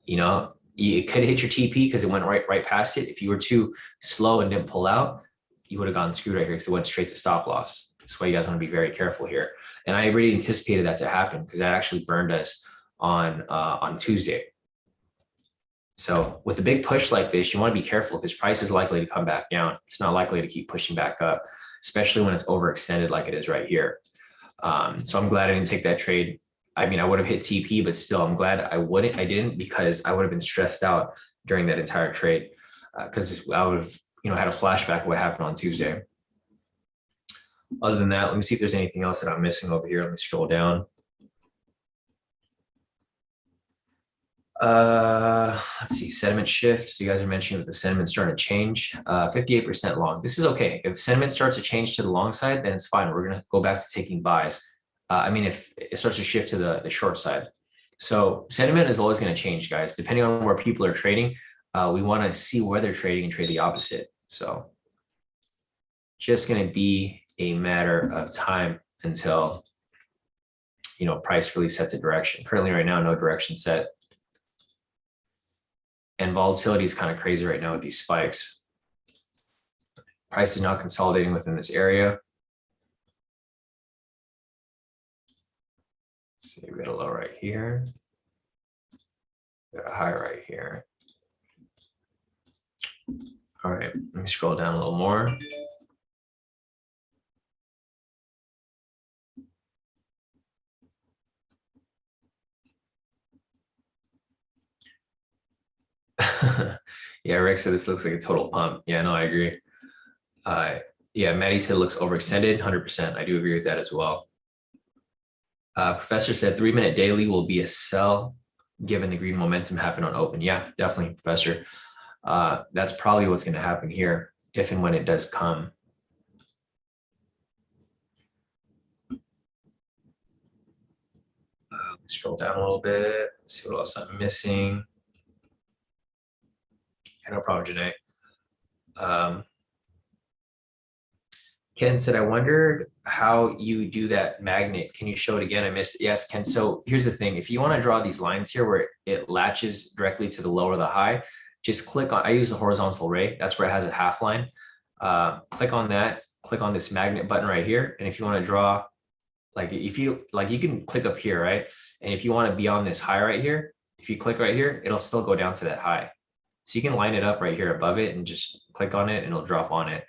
it could hit your TP because it went right past it. If you were too slow and didn't pull out, you would have gotten screwed right here because it went straight to stop loss. That's why you guys want to be very careful here. And I really anticipated that to happen because that actually burned us on Tuesday. So with a big push like this, you want to be careful because price is likely to come back down. It's not likely to keep pushing back up, especially when it's overextended like it is right here. So I'm glad I didn't take that trade. I mean, I would have hit TP, but still, I'm glad I didn't because I would have been stressed out during that entire trade because I would have, had a flashback of what happened on Tuesday. Other than that, let me see if there's anything else that I'm missing over here. Let me scroll down. Let's see, sentiment shift. So you guys are mentioning that the sentiment starting to change. 58% long. This is okay. If sentiment starts to change to the long side, then it's fine. We're going to go back to taking buys. If it starts to shift to the short side. So sentiment is always going to change, guys. Depending on where people are trading, we want to see where they're trading and trade the opposite. So just going to be a matter of time until, price really sets a direction. Currently right now, no direction set. And volatility is kind of crazy right now with these spikes. Price is not consolidating within this area. So we got a low right here. We got a high right here. All right, let me scroll down a little more. Yeah, Rick said this looks like a total pump. Yeah, no, I agree. Yeah, Maddie said it looks overextended, 100%. I do agree with that as well. Professor said 3-minute daily will be a sell given the green momentum happened on open. Yeah, definitely, Professor. That's probably what's going to happen here if and when it does come. Let's scroll down a little bit, see what else I'm missing. Yeah, no problem, Janae. Ken said, I wondered how you do that magnet. Can you show it again? I missed it. Yes, Ken. So here's the thing. If you want to draw these lines here where it latches directly to the low or the high, just click on, I use the horizontal ray. That's where it has a half line. Click on that, click on this magnet button right here. And if you want to draw, you can click up here, right? And if you want to be on this high right here, if you click right here, it'll still go down to that high. So you can line it up right here above it and just click on it and it'll drop on it.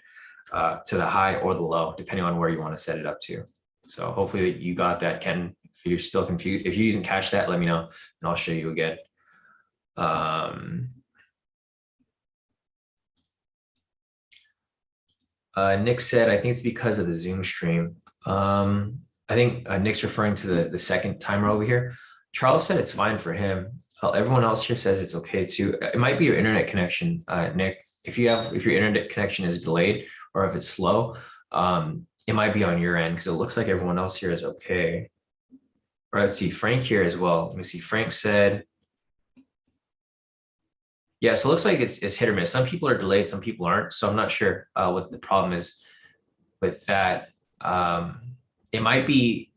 To the high or the low, depending on where you want to set it up to. So hopefully you got that, Ken. If you're still confused, if you didn't catch that, let me know and I'll show you again. Nick said, I think it's because of the Zoom stream. I think Nick's referring to the second timer over here. Charles said it's fine for him. Everyone else here says it's okay too. It might be your internet connection, Nick. If your internet connection is delayed, or if it's slow, it might be on your end because it looks like everyone else here is okay. All right, let's see, Frank here as well. Let me see, Frank said, yeah, so it looks like it's hit or miss. Some people are delayed, some people aren't. So I'm not sure what the problem is with that. It might be,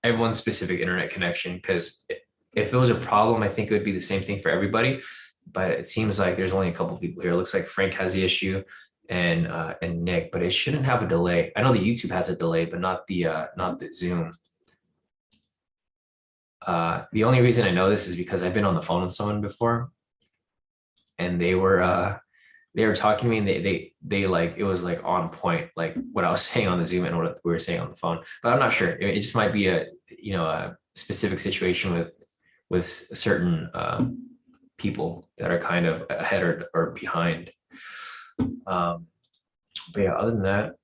everyone's specific internet connection, because if it was a problem, I think it would be the same thing for everybody. But it seems like there's only a couple people here. It looks like Frank has the issue and Nick, but it shouldn't have a delay. I know the YouTube has a delay, but not the Zoom. The only reason I know this is because I've been on the phone with someone before, and they were talking to me, and they like, it was like on point, like what I was saying on the Zoom and what we were saying on the phone. But I'm not sure. It just might be a specific situation with certain people that are kind of ahead or behind. But yeah, other than that,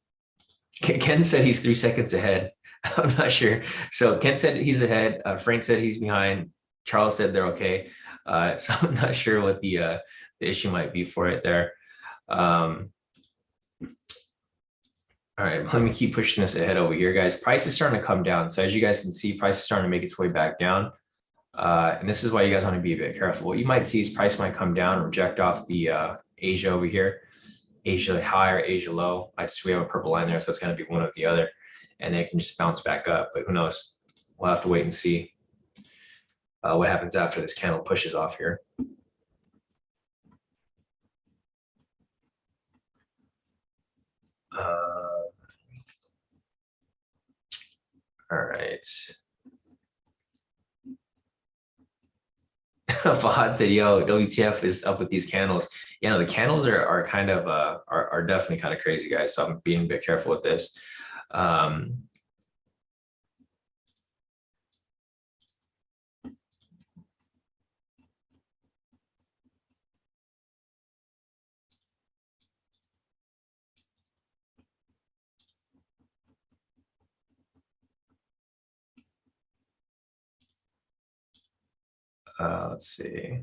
Ken said he's 3 seconds ahead. I'm not sure. So Ken said he's ahead. Frank said he's behind. Charles said they're okay. So I'm not sure what the issue might be for it there. All right, let me keep pushing this ahead over here, guys. Price is starting to come down. So as you guys can see, price is starting to make its way back down. And this is why you guys want to be a bit careful. What you might see is price might come down, reject off the Asia over here, Asia high or Asia low. We have a purple line there, so it's going to be one or the other, and then it can just bounce back up. But who knows? We'll have to wait and see what happens after this candle pushes off here. All right. Fahad said, yo, WTF is up with these candles. You know, the candles are kind of are definitely kind of crazy, guys. So I'm being a bit careful with this. Let's see.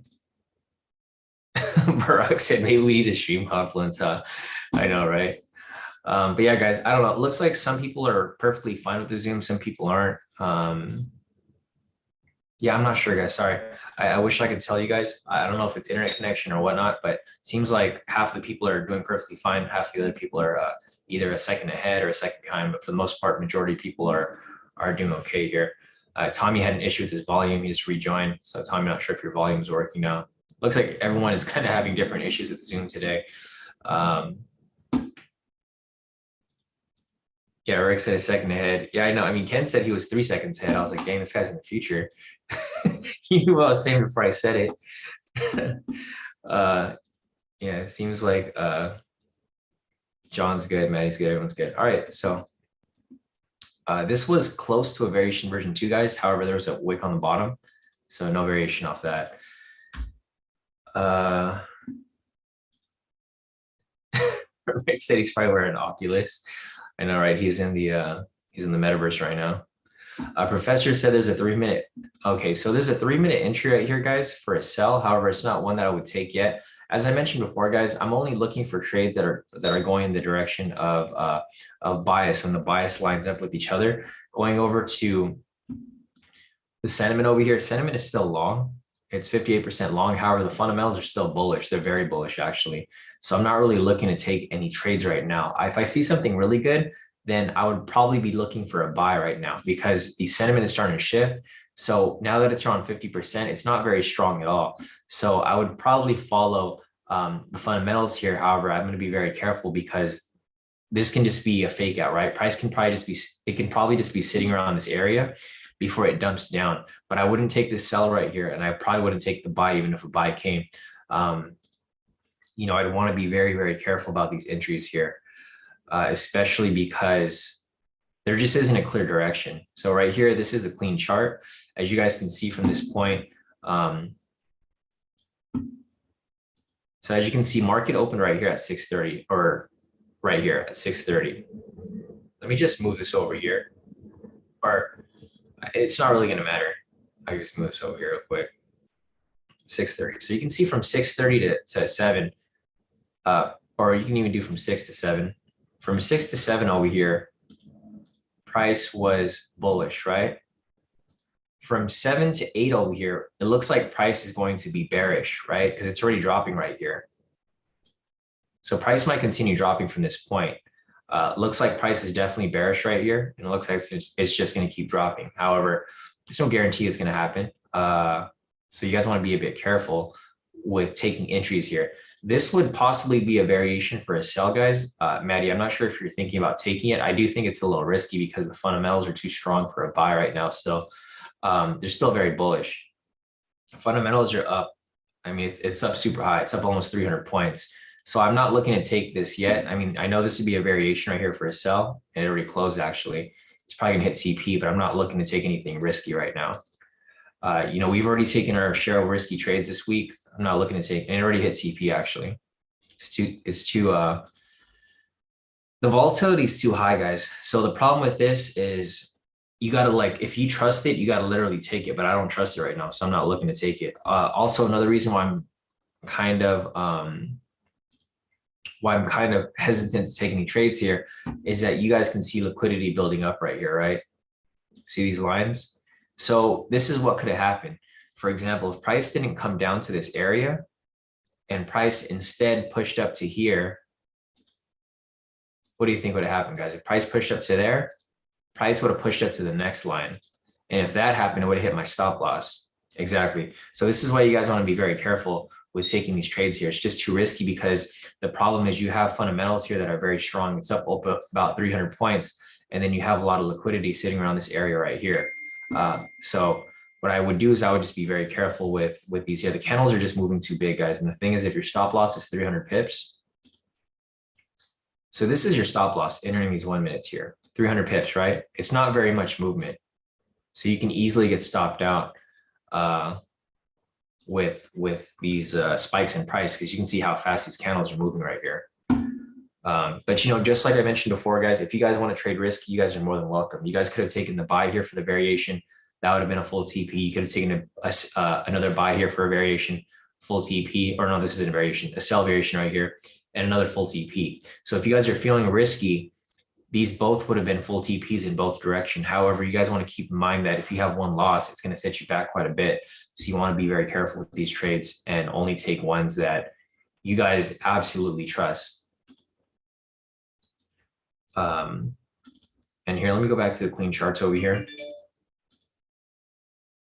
Barack said maybe we need a stream confluence, huh? I know, right? But yeah, guys, I don't know. It looks like some people are perfectly fine with the Zoom, some people aren't. Yeah, I'm not sure, guys. Sorry. I wish I could tell you guys. I don't know if it's internet connection or whatnot, but it seems like half the people are doing perfectly fine. Half the other people are either a second ahead or a second behind. But for the most part, majority of people are doing okay here. Tommy had an issue with his volume. He just rejoined. So Tommy, not sure if your volume is working now. Looks like everyone is kind of having different issues with Zoom today. Yeah, Rick said a second ahead. Yeah, I know. I mean, Ken said he was 3 seconds ahead. I was like, dang, this guy's in the future. He knew what I was saying before I said it. Yeah, it seems like John's good, Maddie's good, everyone's good. All right, so this was close to a variation version 2, guys. However, there was a wick on the bottom, so no variation off that. Rick said he's probably wearing an Oculus. I know, right? He's in the metaverse right now. Professor said there's a 3 minute. Okay, so there's a 3 minute entry right here, guys, for a sell. However, it's not one that I would take yet. As I mentioned before, guys, I'm only looking for trades that are going in the direction of bias, when the bias lines up with each other. Going over to the sentiment over here, sentiment is still long. It's 58% long. However, the fundamentals are still bullish. They're very bullish, actually. So I'm not really looking to take any trades right now. If I see something really good, then I would probably be looking for a buy right now, because the sentiment is starting to shift. So now that it's around 50%, it's not very strong at all. So I would probably follow the fundamentals here. However, I'm going to be very careful, because this can just be a fake out, right? Price can probably just be sitting around this area before it dumps down. But I wouldn't take this sell right here, and I probably wouldn't take the buy even if a buy came. You know, I'd want to be very, very careful about these entries here, especially because there just isn't a clear direction. So right here, this is a clean chart. As you guys can see from this point, so as you can see, market opened right here at 6:30, or right here at 6:30. Let me just move this over here, or it's not really going to matter. I can just move this over here real quick. 6:30. So you can see from 6:30 to 7, or you can even do from 6 to 7. From 6 to 7 over here, price was bullish, right? From 7 to 8 over here, it looks like price is going to be bearish, right? Because it's already dropping right here. So price might continue dropping from this point. Looks like price is definitely bearish right here, and it looks like it's just going to keep dropping. However, there's no guarantee it's going to happen. So you guys want to be a bit careful with taking entries here. This would possibly be a variation for a sell, guys. Maddie, I'm not sure if you're thinking about taking it. I do think it's a little risky because the fundamentals are too strong for a buy right now. Still, they're still very bullish. Fundamentals are up. I mean, it's up super high. It's up almost 300 points. So I'm not looking to take this yet. I mean, I know this would be a variation right here for a sell, and it already closed actually. It's probably gonna hit TP, but I'm not looking to take anything risky right now. You know, we've already taken our share of risky trades this week. I'm not looking to take, and it already hit TP actually. The volatility is too high, guys. So the problem with this is you got to, like, if you trust it, you got to literally take it, but I don't trust it right now. So I'm not looking to take it. Also, another reason why I'm kind of hesitant to take any trades here is that you guys can see liquidity building up right here, right? See these lines? So this is what could have happened. For example, if price didn't come down to this area and price instead pushed up to here, what do you think would have happened, guys? If price pushed up to there, price would have pushed up to the next line. And if that happened, it would have hit my stop loss. Exactly. So this is why you guys want to be very careful with taking these trades here. It's just too risky because the problem is you have fundamentals here that are very strong. It's up about 300 points. And then you have a lot of liquidity sitting around this area right here. So what I would do is I would just be very careful with these here. The candles are just moving too big, guys. And the thing is, if your stop loss is 300 pips, so this is your stop loss entering these 1 minutes here, 300 pips, right? It's not very much movement. So you can easily get stopped out with these spikes in price, because you can see how fast these candles are moving right here. But, you know, just like I mentioned before, guys, if you guys want to trade risk, you guys are more than welcome. You guys could have taken the buy here for the variation. That would have been a full TP. You could have taken another buy here for a variation, full TP, or no, this isn't a variation, a sell variation right here, and another full TP. So if you guys are feeling risky, these both would have been full TPs in both directions. However, you guys want to keep in mind that if you have one loss, it's going to set you back quite a bit. So you want to be very careful with these trades and only take ones that you guys absolutely trust. And here, let me go back to the clean charts over here.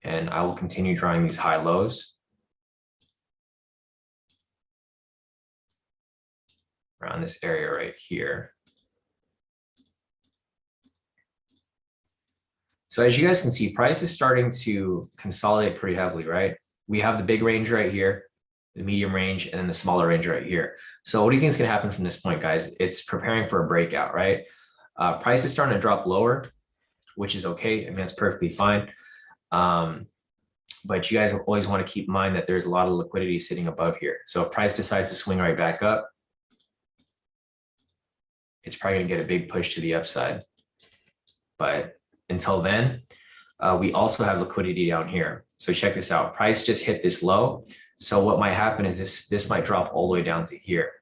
And I will continue drawing these high lows around this area right here. So as you guys can see, price is starting to consolidate pretty heavily, right? We have the big range right here, the medium range, and then the smaller range right here. So what do you think is going to happen from this point, guys? It's preparing for a breakout, right? Price is starting to drop lower, which is okay. I mean, that's perfectly fine. But you guys always want to keep in mind that there's a lot of liquidity sitting above here. So if price decides to swing right back up, it's probably going to get a big push to the upside. But until then, we also have liquidity down here. So check this out. Price just hit this low. So what might happen is this might drop all the way down to here.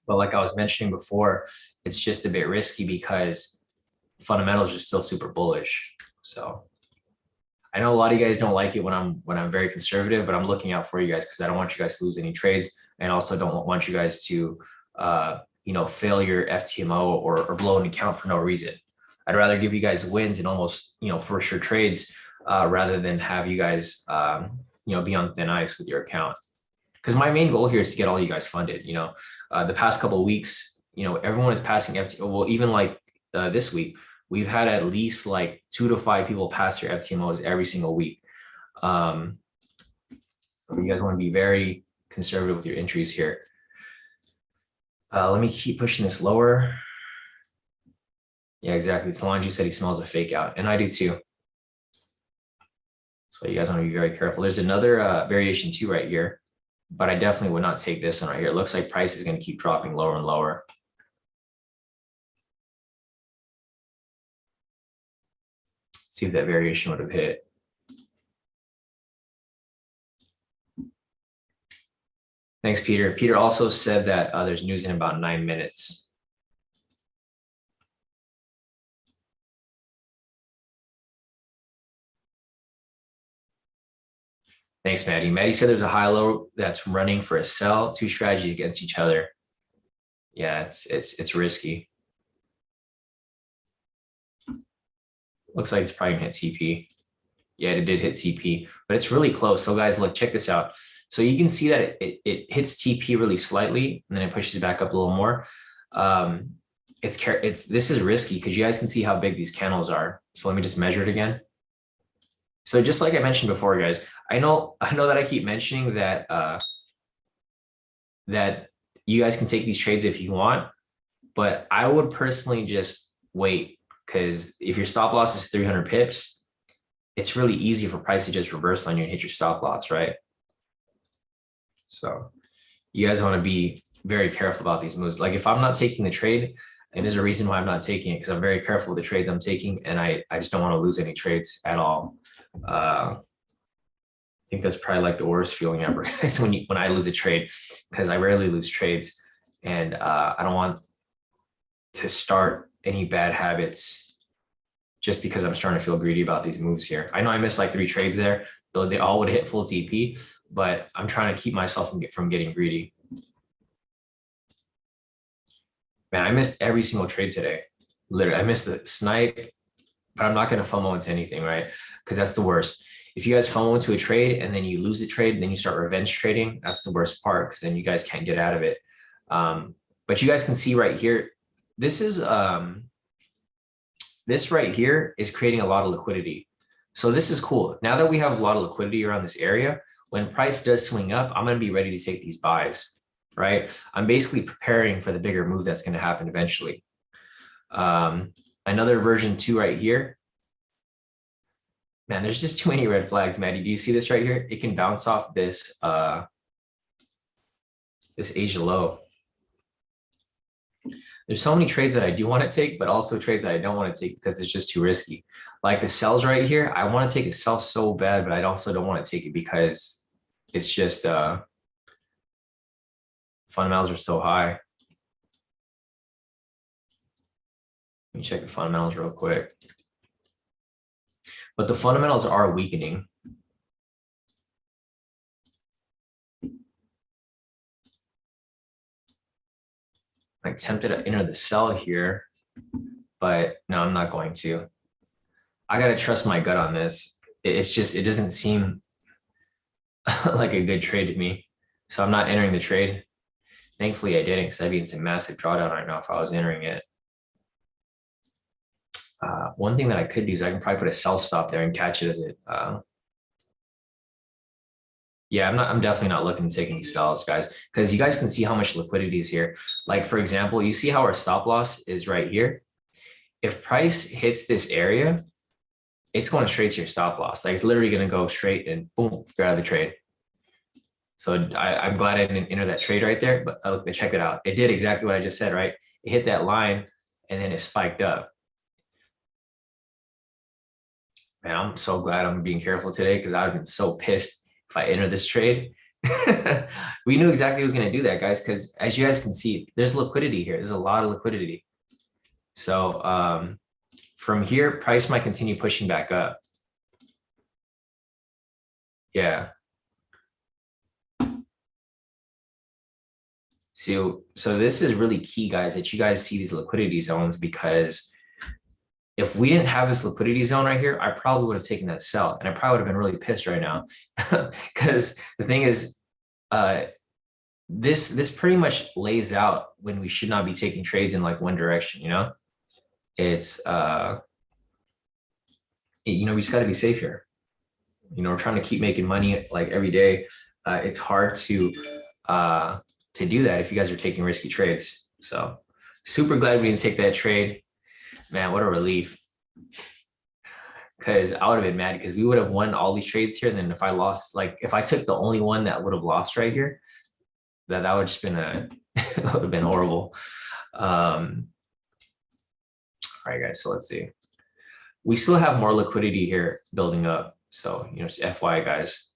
But like I was mentioning before, it's just a bit risky because fundamentals are still super bullish. So I know a lot of you guys don't like it when I'm very conservative, but I'm looking out for you guys because I don't want you guys to lose any trades, and also don't want you guys to fail your FTMO or blow an account for no reason. I'd rather give you guys wins and almost, for sure trades rather than have you guys, be on thin ice with your account. Because my main goal here is to get all you guys funded. The past couple of weeks, everyone is passing FTMO. Well, even like this week, we've had at least like 2 to 5 people pass their FTMOs every single week. So you guys want to be very conservative with your entries here. Let me keep pushing this lower. Yeah, exactly. Talanji said he smells a fake out, and I do too. So you guys want to be very careful. There's another variation too right here, but I definitely would not take this one right here. It looks like price is going to keep dropping lower and lower. Let's see if that variation would have hit. Thanks, Peter. Peter also said that there's news in about 9 minutes. Thanks, Maddie. Maddie said there's a high low that's running for a sell, 2 strategies against each other. Yeah, it's risky. Looks like it's probably gonna hit TP. Yeah, it did hit TP, but it's really close. So guys, look, check this out. So you can see that it hits TP really slightly, and then it pushes back up a little more. This is risky because you guys can see how big these candles are. So let me just measure it again. So just like I mentioned before, guys, I know that I keep mentioning that that you guys can take these trades if you want, but I would personally just wait, because if your stop loss is 300 pips, it's really easy for price to just reverse on you and hit your stop loss, right? So you guys want to be very careful about these moves. Like if I'm not taking the trade, and there's a reason why I'm not taking it, because I'm very careful with the trades I'm taking, and I just don't want to lose any trades at all. I think that's probably like the worst feeling ever, guys, when I lose a trade, because I rarely lose trades, and I don't want to start any bad habits just because I'm starting to feel greedy about these moves here. I know I missed like 3 trades there, though they all would hit full TP, but I'm trying to keep myself from getting greedy. Man, I missed every single trade today. Literally, I missed the snipe, but I'm not going to FOMO into anything, right? Because that's the worst. If you guys FOMO into a trade and then you lose the trade and then you start revenge trading, that's the worst part, because then you guys can't get out of it. But you guys can see right here, this right here is creating a lot of liquidity. So this is cool. Now that we have a lot of liquidity around this area, when price does swing up, I'm going to be ready to take these buys, right? I'm basically preparing for the bigger move that's going to happen eventually. Another version 2 right here. Man, there's just too many red flags, Maddie. Do you see this right here? It can bounce off this this Asia low. There's so many trades that I do want to take, but also trades that I don't want to take because it's just too risky. Like the sells right here, I want to take a sell so bad, but I also don't want to take it because it's just fundamentals are so high. Let me check the fundamentals real quick. But the fundamentals are weakening. I'm tempted to enter the sell here, but no, I'm not going to. I got to trust my gut on this. It's just, it doesn't seem like a good trade to me. So I'm not entering the trade. Thankfully I didn't, because I'd be in some massive drawdown right now if I was entering it. One thing that I could do is I can probably put a sell stop there and catch it as it, yeah, I'm definitely not looking to take any sells, guys, because you guys can see how much liquidity is here. Like, for example, you see how our stop loss is right here. If price hits this area, it's going straight to your stop loss. Like, it's literally going to go straight and boom, you're out of the trade. So I'm glad I didn't enter that trade right there, but look, check it out. It did exactly what I just said, right? It hit that line and then it spiked up. Man, I'm so glad I'm being careful today, because I've been so pissed if I enter this trade. We knew exactly who was going to do that, guys, because as you guys can see, there's liquidity here. There's a lot of liquidity. So from here, price might continue pushing back up. Yeah. So this is really key, guys, that you guys see these liquidity zones, because if we didn't have this liquidity zone right here, I probably would have taken that sell, and I probably would have been really pissed right now. Because the thing is, this pretty much lays out when we should not be taking trades in like one direction, you know? It's you know, we just got to be safe here. You know, we're trying to keep making money like every day. It's hard to do that if you guys are taking risky trades. So super glad we didn't take that trade. Man, what a relief. Because I would have been mad, because we would have won all these trades here. And then if I lost, like if I took the only one that would have lost right here, that would have just been it would have been horrible. All right, guys, so let's see. We still have more liquidity here building up. So, you know, just FYI, guys,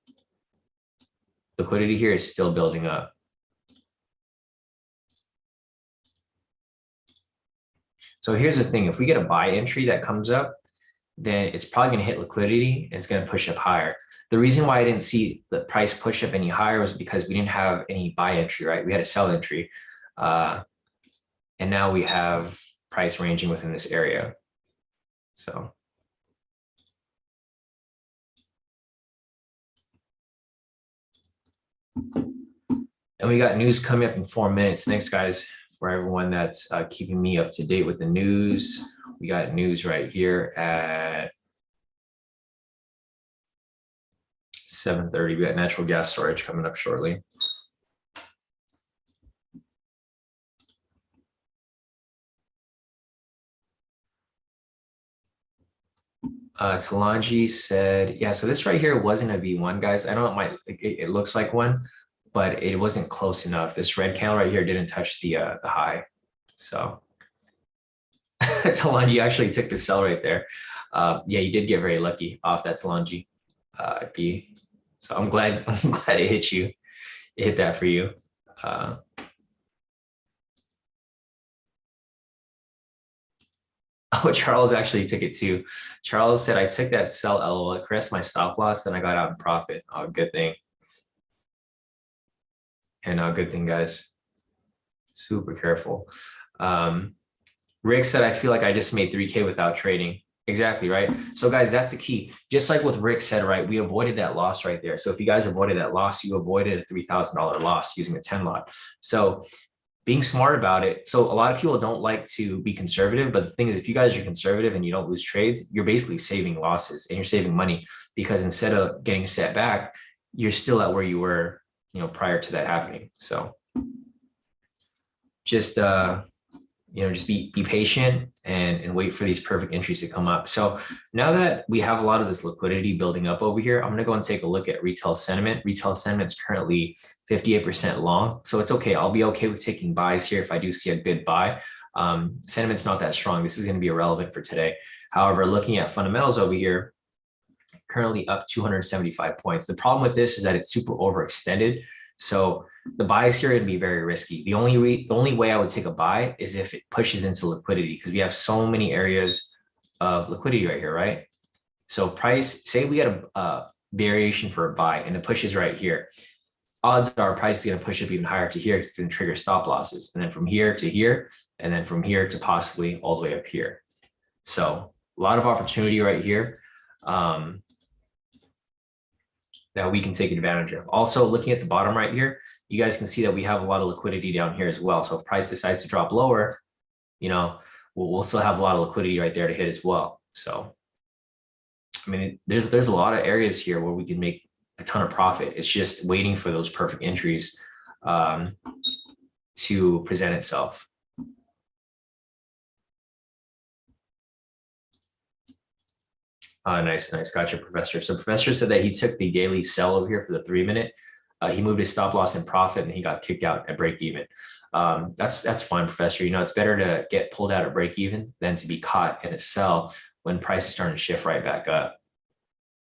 liquidity here is still building up. So here's the thing. If we get a buy entry that comes up, then it's probably going to hit liquidity and it's going to push up higher. The reason why I didn't see the price push up any higher was because we didn't have any buy entry, right? We had a sell entry. And now we have price ranging within this area. So. And we got news coming up in 4 minutes. Thanks, guys, for everyone that's keeping me up to date with the news. We got news right here at 7:30. We got natural gas storage coming up shortly. Talanji said, yeah, so this right here wasn't a V1, guys. I know it looks like one, but it wasn't close enough. This red candle right here didn't touch the high. So Talanji actually took the sell right there. Yeah, you did get very lucky off that Talanji B. So I'm glad it hit you. It hit that for you. Oh, Charles actually took it too. Charles said, I took that sell LOL, it caressed my stop loss, then I got out in profit. Oh, good thing. And good thing, guys. Super careful. Rick said, I feel like I just made 3K without trading. Exactly, right? So guys, that's the key. Just like what Rick said, right? We avoided that loss right there. So if you guys avoided that loss, you avoided a $3,000 loss using a 10 lot. So being smart about it. So a lot of people don't like to be conservative, but the thing is, if you guys are conservative and you don't lose trades, you're basically saving losses and you're saving money, because instead of getting set back, you're still at where you were, prior to that happening. So just, just be patient and wait for these perfect entries to come up. So now that we have a lot of this liquidity building up over here, I'm going to go and take a look at retail sentiment. Retail sentiment is currently 58% long. So it's okay. I'll be okay with taking buys here if I do see a good buy. Sentiment's not that strong. This is going to be irrelevant for today. However, looking at fundamentals over here, currently up 275 points. The problem with this is that it's super overextended. So the buys here are going to be very risky. The only way I would take a buy is if it pushes into liquidity, because we have so many areas of liquidity right here, right? So price, say we get a variation for a buy and it pushes right here. Odds are price is going to push up even higher to here because it's going to trigger stop losses. And then from here to here, and then from here to possibly all the way up here. So a lot of opportunity right here. That we can take advantage of. Also, looking at the bottom right here, you guys can see that we have a lot of liquidity down here as well. So if price decides to drop lower, we'll still have a lot of liquidity right there to hit as well. So, I mean, there's a lot of areas here where we can make a ton of profit. It's just waiting for those perfect entries to present itself. Nice. Gotcha, Professor. So Professor said that he took the daily sell over here for the 3 minute. He moved his stop loss in profit and he got kicked out at break even. That's fine, Professor. It's better to get pulled out at break even than to be caught in a sell when price is starting to shift right back up.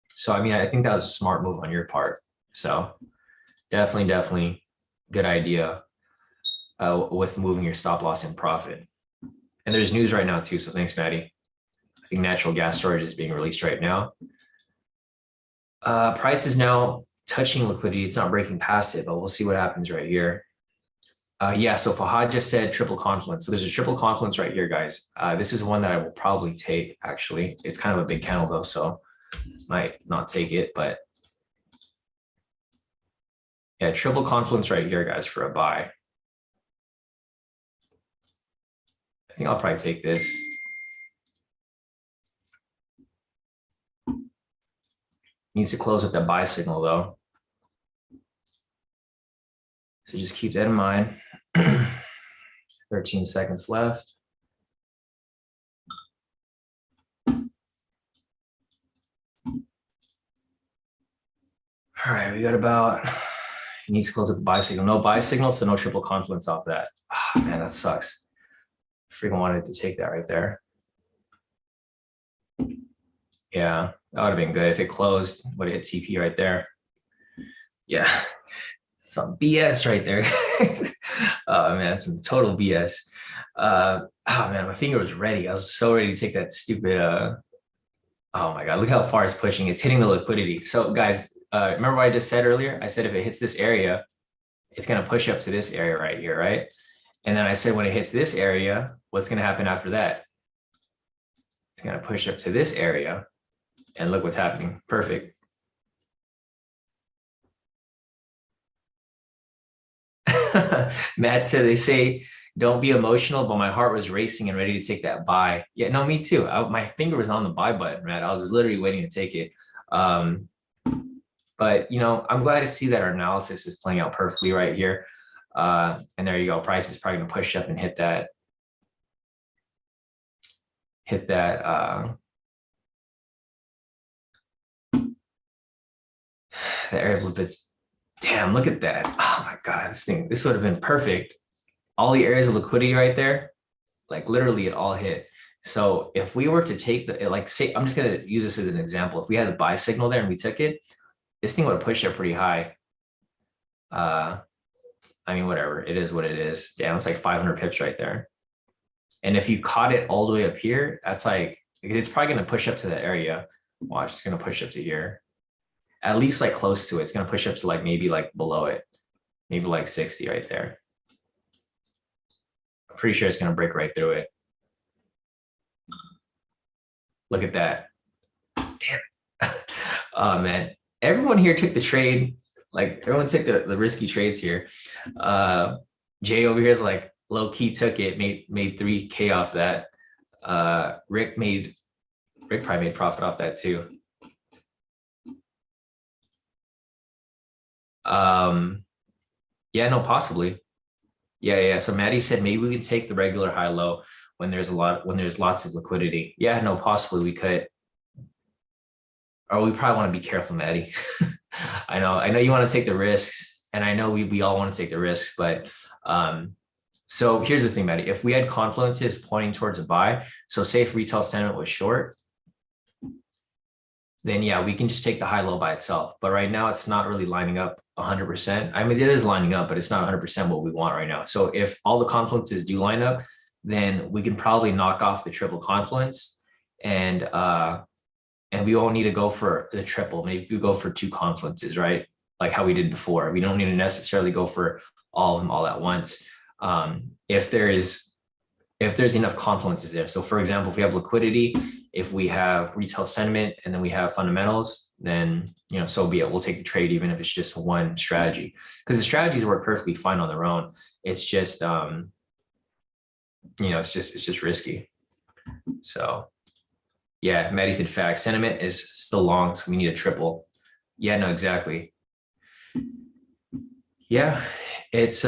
So, I mean, I think that was a smart move on your part. So definitely good idea with moving your stop loss in profit. And there's news right now too. So thanks, Maddie. I think natural gas storage is being released right now. Price is now touching liquidity. It's not breaking past it, but we'll see what happens right here. Yeah, so Fahad just said triple confluence. So there's a triple confluence right here, guys. This is one that I will probably take, actually. It's kind of a big candle though, so might not take it, but yeah, triple confluence right here, guys, for a buy. I think I'll probably take this. Needs to close with the buy signal though. So just keep that in mind. 13 seconds left. All right, we got about, it needs to close with the buy signal. No buy signal, so no triple confluence off that. Oh, man, that sucks. Freaking wanted to take that right there. Yeah, that would have been good if it closed. Would have hit TP right there. Yeah, some BS right there. Oh man, some total BS. Oh man, my finger was ready. I was so ready to take that stupid. Oh my god, look how far it's pushing. It's hitting the liquidity. So guys, remember what I just said earlier? I said if it hits this area, it's gonna push up to this area right here, right? And then I said, when it hits this area, what's going to happen after that? It's going to push up to this area, and look what's happening. Perfect. Matt said, they say, don't be emotional, but my heart was racing and ready to take that buy. Yeah, no, me too. My finger was on the buy button, Matt. I was literally waiting to take it. But, I'm glad to see that our analysis is playing out perfectly right here. And there you go. Price is probably going to push up and hit that. The area of lipids. Damn, look at that. Oh my God, this would have been perfect. All the areas of liquidity right there, like literally it all hit. So if we were to take say, I'm just going to use this as an example. If we had a buy signal there and we took it, this thing would have pushed up pretty high. I mean, whatever, it is what it is. Damn, it's like 500 pips right there. And if you caught it all the way up here, that's like, it's probably going to push up to that area. Watch, it's going to push up to here. At least like close to it. It's going to push up to like maybe like below it, maybe like 60 right there. I'm pretty sure it's going to break right through it. Look at that. Damn. Oh man, everyone here took the trade. Like everyone took the risky trades here. Jay over here is like low key took it, made 3K off that. Rick probably made profit off that too. Yeah, no, possibly. Yeah. So Maddie said maybe we can take the regular high low when there's lots of liquidity. Yeah, no, possibly we could. Or we probably want to be careful, Maddie. I know you want to take the risks, and I know we all want to take the risks, but so here's the thing, Maddie. If we had confluences pointing towards a buy, so say if retail sentiment was short, then yeah, we can just take the high low by itself. But right now it's not really lining up 100%. I mean, it is lining up, but it's not 100% what we want right now. So if all the confluences do line up, then we can probably knock off the triple confluence, and we won't need to go for the triple. Maybe we go for 2 confluences, right? Like how we did before. We don't need to necessarily go for all of them all at once. If there's enough confluences there. So for example, if we have liquidity, if we have retail sentiment, and then we have fundamentals, then, so be it. We'll take the trade, even if it's just one strategy, because the strategies work perfectly fine on their own. It's just, it's just risky. So yeah, Maddie said facts. Sentiment is still long, so we need a triple. Yeah, no, exactly. Yeah, it's,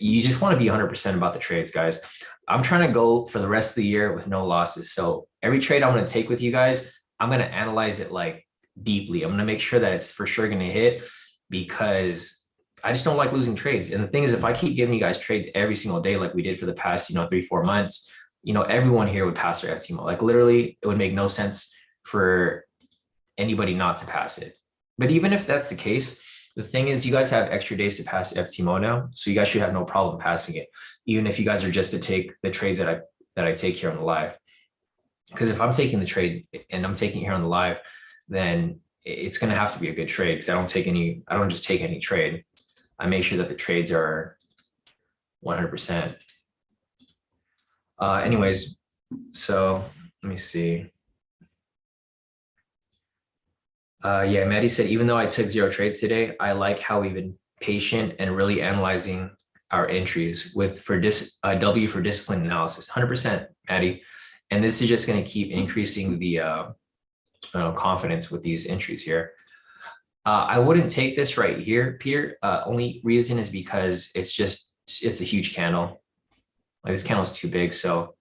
you just want to be 100% about the trades, guys. I'm trying to go for the rest of the year with no losses. So every trade I'm going to take with you guys, I'm going to analyze it like deeply. I'm going to make sure that it's for sure going to hit, because I just don't like losing trades. And the thing is, if I keep giving you guys trades every single day, like we did for the past, 3-4 months, everyone here would pass their FTMO. Like literally, it would make no sense for anybody not to pass it. But even if that's the case, the thing is, you guys have extra days to pass FTMO now, so you guys should have no problem passing it, even if you guys are just to take the trades that I take here on the live. Because if I'm taking the trade and I'm taking it here on the live, then it's going to have to be a good trade, because I don't just take any trade. I make sure that the trades are 100%. Anyways, so let me see. Yeah, Maddie said, even though I took 0 trades today, I like how we've been patient and really analyzing our entries for W for discipline analysis. 100%, Maddie. And this is just going to keep increasing the confidence with these entries here. I wouldn't take this right here, Peter. Only reason is because it's a huge candle. Like this candle is too big, so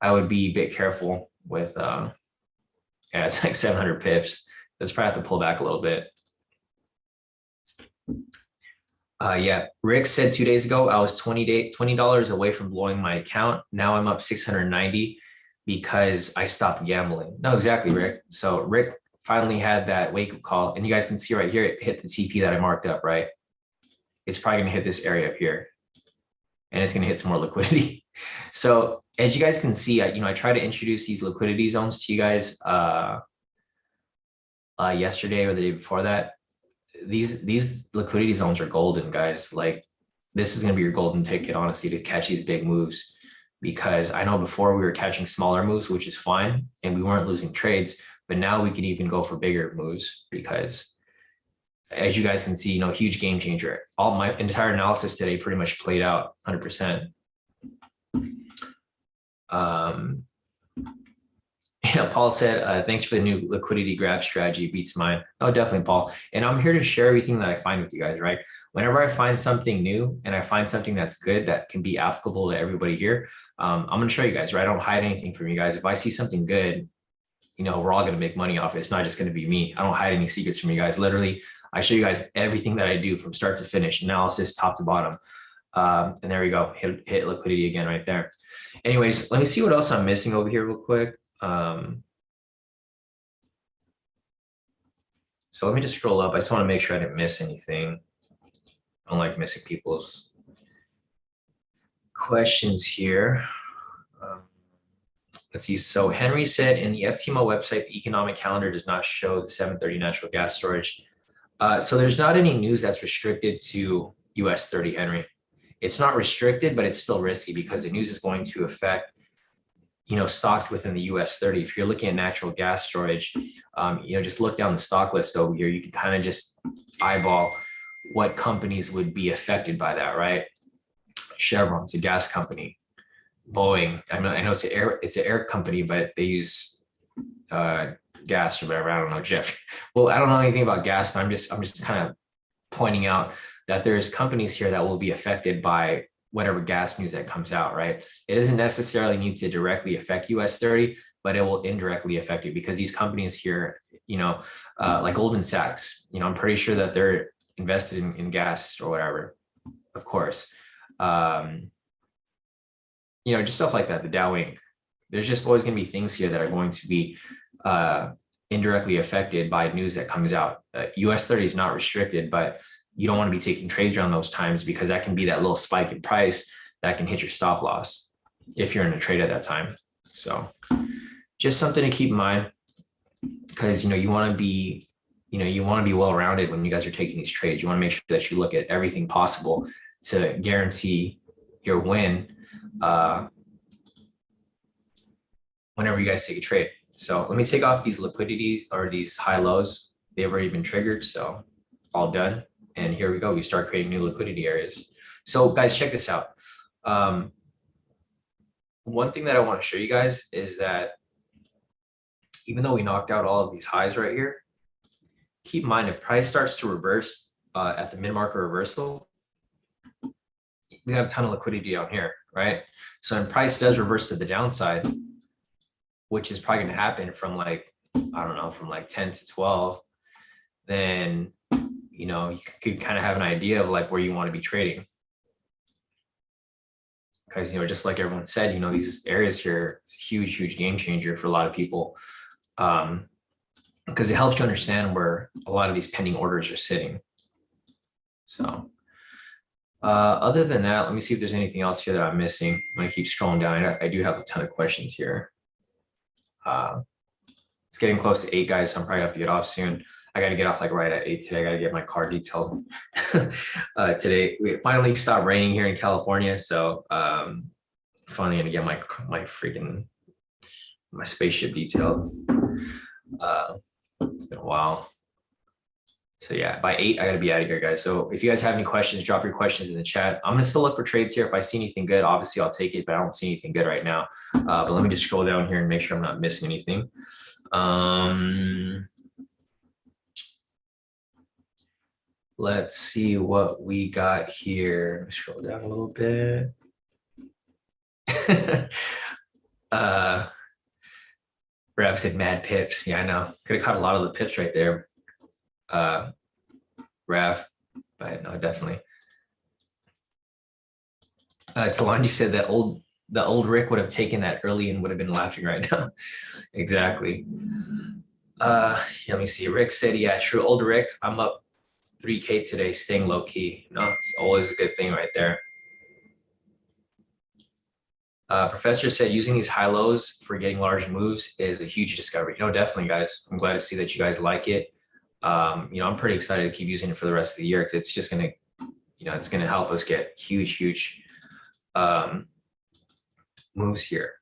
I would be a bit careful with. Yeah, it's like 700 pips. Let's probably have to pull back a little bit. Yeah, Rick said 2 days ago I was $20 away from blowing my account. Now I'm up 690 because I stopped gambling. No, exactly, Rick. So Rick finally had that wake up call, and you guys can see right here, it hit the TP that I marked up, right? It's probably gonna hit this area up here, and it's gonna hit some more liquidity. So as you guys can see, I try to introduce these liquidity zones to you guys yesterday or the day before that. these liquidity zones are golden, guys. Like this is going to be your golden ticket, honestly, to catch these big moves. Because I know before we were catching smaller moves, which is fine, and we weren't losing trades, but now we could even go for bigger moves because as you guys can see, huge game changer. All my entire analysis today pretty much played out 100%. Paul said, thanks for the new liquidity grab strategy, beats mine. Oh, definitely, Paul. And I'm here to share everything that I find with you guys, right? Whenever I find something new and I find something that's good that can be applicable to everybody here, I'm going to show you guys, right? I don't hide anything from you guys. If I see something good, we're all going to make money off it. It's not just going to be me. I don't hide any secrets from you guys. Literally, I show you guys everything that I do from start to finish, analysis, top to bottom. And there we go. Hit liquidity again right there. Anyways, let me see what else I'm missing over here real quick. So let me just scroll up. I just want to make sure I didn't miss anything. I don't like missing people's questions here. Let's see. So Henry said in the FTMO website, the economic calendar does not show the 730 natural gas storage. So there's not any news that's restricted to US 30, Henry. It's not restricted, but it's still risky because the news is going to affect stocks within the US 30. If you're looking at natural gas storage, just look down the stock list over here. You can kind of just eyeball what companies would be affected by that, right? Chevron's a gas company. Boeing, I know it's an air company, but they use gas or whatever. I don't know, Jeff. Well, I don't know anything about gas, but I'm just kind of pointing out that there's companies here that will be affected by whatever gas news that comes out, right? It doesn't necessarily need to directly affect US 30, but it will indirectly affect it because these companies here, like Goldman Sachs, I'm pretty sure that they're invested in gas or whatever, of course. Just stuff like that, the Dow Inc. There's just always going to be things here that are going to be indirectly affected by news that comes out. US 30 is not restricted, but you don't want to be taking trades around those times because that can be that little spike in price that can hit your stop loss if you're in a trade at that time. So just something to keep in mind because, you want to be, well-rounded when you guys are taking these trades. You want to make sure that you look at everything possible to guarantee your win whenever you guys take a trade. So let me take off these liquidities or these high lows. They've already been triggered. So all done. And here we go. We start creating new liquidity areas. So guys, check this out. One thing that I want to show you guys is that even though we knocked out all of these highs right here, keep in mind if price starts to reverse at the mid-market reversal, we have a ton of liquidity down here, right? So when price does reverse to the downside, which is probably going to happen from from like 10 to 12, then you could kind of have an idea of where you want to be trading. Because, just like everyone said, these areas here, huge game changer for a lot of people. Because it helps you understand where a lot of these pending orders are sitting. So other than that, let me see if there's anything else here that I'm missing. I'm going to keep scrolling down. I do have a ton of questions here. It's getting close to 8, guys, so I'm probably have to get off soon. I got to get off right at 8 today. I got to get my car detailed today. We finally stopped raining here in California, so finally gonna get my spaceship detailed. It's been a while. So yeah, by 8, I got to be out of here, guys. So if you guys have any questions, drop your questions in the chat. I'm gonna still look for trades here. If I see anything good, obviously I'll take it, but I don't see anything good right now. But let me just scroll down here and make sure I'm not missing anything. Let's see what we got here. Let me scroll down a little bit. Rav said mad pips. Yeah, I know. Could have caught a lot of the pips right there. Rav, but no, definitely. Talanji said that the old Rick would have taken that early and would have been laughing right now. Exactly. Let me see. Rick said, yeah, true. Old Rick, I'm up 3K today, staying low key. No, it's always a good thing right there. Professor said using these high lows for getting large moves is a huge discovery. Definitely, guys. I'm glad to see that you guys like it. I'm pretty excited to keep using it for the rest of the year, because it's just going to, it's going to help us get huge moves here.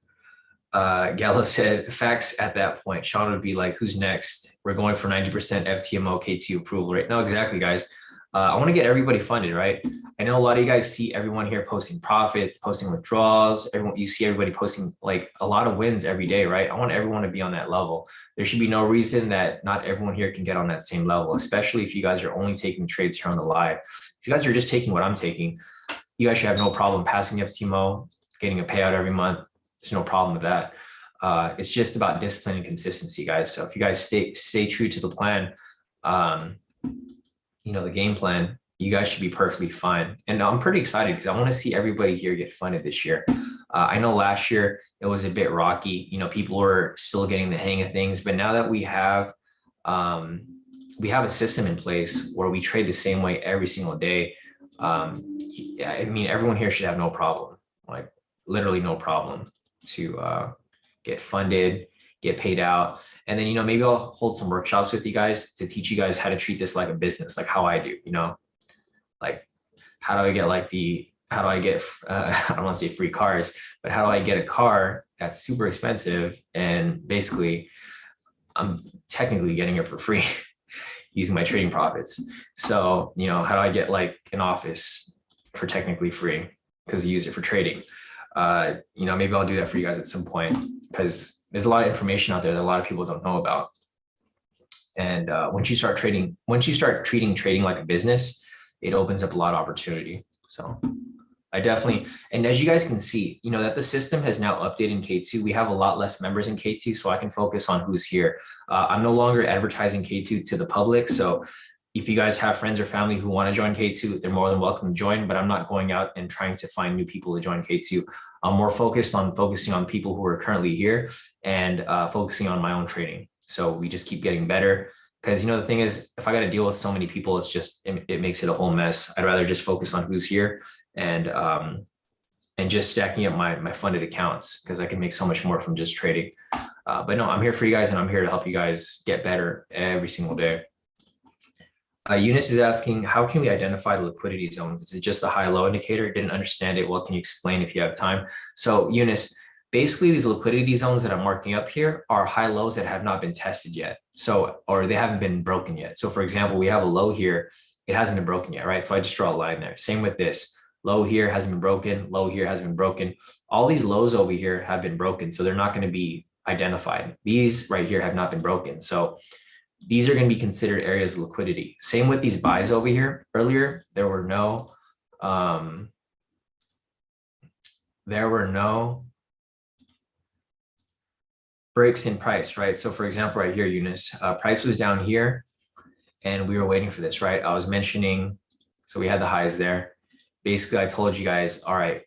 Gallo said, facts at that point. Sean would be like, who's next? We're going for 90% FTMO K2 approval rate. No, exactly, guys. I want to get everybody funded, right? I know a lot of you guys see everyone here posting profits, posting withdrawals. You see everybody posting like a lot of wins every day, right? I want everyone to be on that level. There should be no reason that not everyone here can get on that same level, especially if you guys are only taking trades here on the live. If you guys are just taking what I'm taking, you guys should have no problem passing FTMO, getting a payout every month. There's no problem with that. It's just about discipline and consistency, guys. So if you guys stay true to the plan, the game plan, you guys should be perfectly fine. And I'm pretty excited because I want to see everybody here get funded this year. I know last year it was a bit rocky. People were still getting the hang of things, but now that we have a system in place where we trade the same way every single day, everyone here should have no problem, like literally no problem to get funded, get paid out. And then, maybe I'll hold some workshops with you guys to teach you guys how to treat this like a business, like how I do, like how do I get I don't want to say free cars, but how do I get a car that's super expensive and basically I'm technically getting it for free using my trading profits. So, how do I get like an office for technically free because you use it for trading? Maybe I'll do that for you guys at some point, because there's a lot of information out there that a lot of people don't know about. And once you start treating trading like a business, it opens up a lot of opportunity. So I definitely, and as you guys can see, that the system has now updated in K2. We have a lot less members in K2, so I can focus on who's here. I'm no longer advertising K2 to the public. So if you guys have friends or family who want to join K2, they're more than welcome to join, but I'm not going out and trying to find new people to join K2. I'm more focusing on people who are currently here and focusing on my own trading. So we just keep getting better, because the thing is, if I got to deal with so many people, it makes it a whole mess. I'd rather just focus on who's here and just stacking up my funded accounts, because I can make so much more from just trading. But no, I'm here for you guys, and I'm here to help you guys get better every single day. Eunice is asking, how can we identify the liquidity zones? Is it just the high-low indicator? Didn't understand it. Well, can you explain if you have time? So Eunice, basically these liquidity zones that I'm marking up here are high lows that have not been tested yet. Or they haven't been broken yet. So for example, we have a low here. It hasn't been broken yet, right? So I just draw a line there. Same with this. Low here hasn't been broken. Low here hasn't been broken. All these lows over here have been broken. So they're not going to be identified. These right here have not been broken. So these are going to be considered areas of liquidity. Same with these buys over here. Earlier, there were no breaks in price, right? So for example, right here, Eunice, price was down here and we were waiting for this, right? I was mentioning, so we had the highs there. Basically, I told you guys, all right,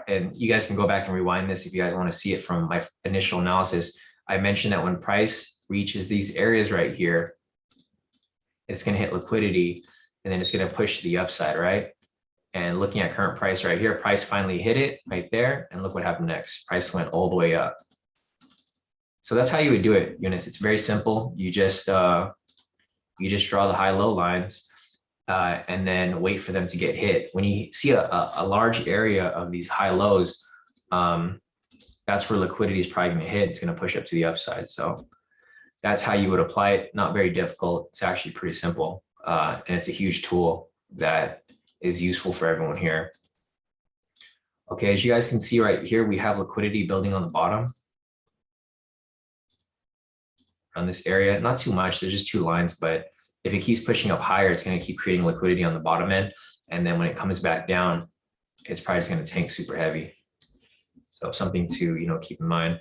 and you guys can go back and rewind this if you guys want to see it from my initial analysis. I mentioned that when price reaches these areas right here, it's going to hit liquidity, and then it's going to push to the upside, right? And looking at current price right here, price finally hit it right there, and look what happened next. Price went all the way up. So that's how you would do it, Eunice. It's very simple. You just draw the high-low lines and then wait for them to get hit. When you see a large area of these high lows, that's where liquidity is probably going to hit. It's going to push up to the upside. So that's how you would apply it. Not very difficult. It's actually pretty simple. And it's a huge tool that is useful for everyone here. Okay, as you guys can see right here, we have liquidity building on the bottom around this area. Not too much. There's just two lines, but if it keeps pushing up higher, it's going to keep creating liquidity on the bottom end. And then when it comes back down, it's probably just going to tank super heavy. So something to, keep in mind.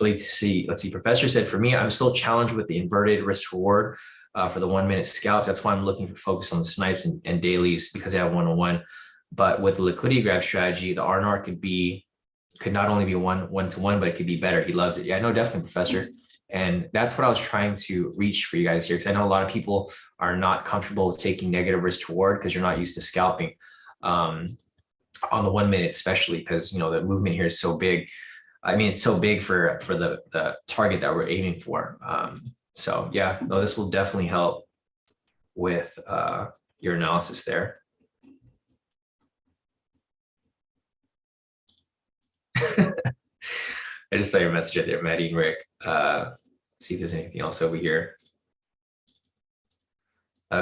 Let's see. Professor said, for me, I'm still challenged with the inverted risk reward for the 1 minute scalp. That's why I'm looking for focus on the snipes and dailies, because they have one-on-one. But with the liquidity grab strategy, the R&R could not only be one-to-one, but it could be better. He loves it. Yeah, no, definitely, Professor. And that's what I was trying to reach for you guys here, because I know a lot of people are not comfortable with taking negative risk reward because you're not used to scalping on the 1 minute, especially because, the movement here is so big. I mean, it's so big for the target that we're aiming for. So yeah, no, this will definitely help with your analysis there. I just saw your message right there, Maddie and Rick. See if there's anything else over here.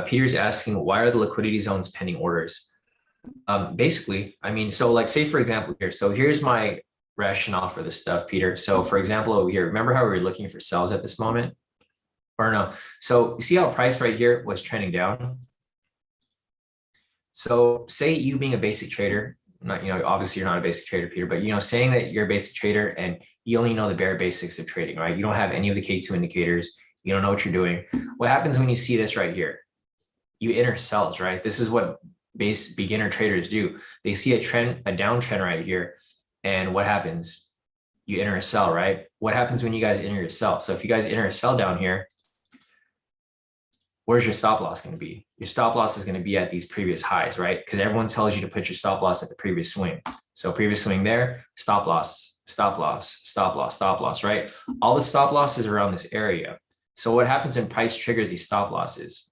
Peter's asking, why are the liquidity zones pending orders? Basically, I mean, so like say for example here, so here's my rationale for this stuff, Peter. So for example, over here, remember how we were looking for sells at this moment? Or no, so you see how price right here was trending down? So say you being a basic trader, not, you know, obviously you're not a basic trader, Peter, but, you know, saying that you're a basic trader and you only know the bare basics of trading, right? You don't have any of the K2 indicators. You don't know what you're doing. What happens when you see this right here? You enter sells, right? This is what beginner traders do. They see a trend, a downtrend right here. And what happens? You enter a sell, right? What happens when you guys enter a sell? So if you guys enter a sell down here, where's your stop loss going to be? Your stop loss is going to be at these previous highs, right? Because everyone tells you to put your stop loss at the previous swing. So previous swing there, stop loss, stop loss, stop loss, stop loss, right? All the stop losses around this area. So what happens when price triggers these stop losses?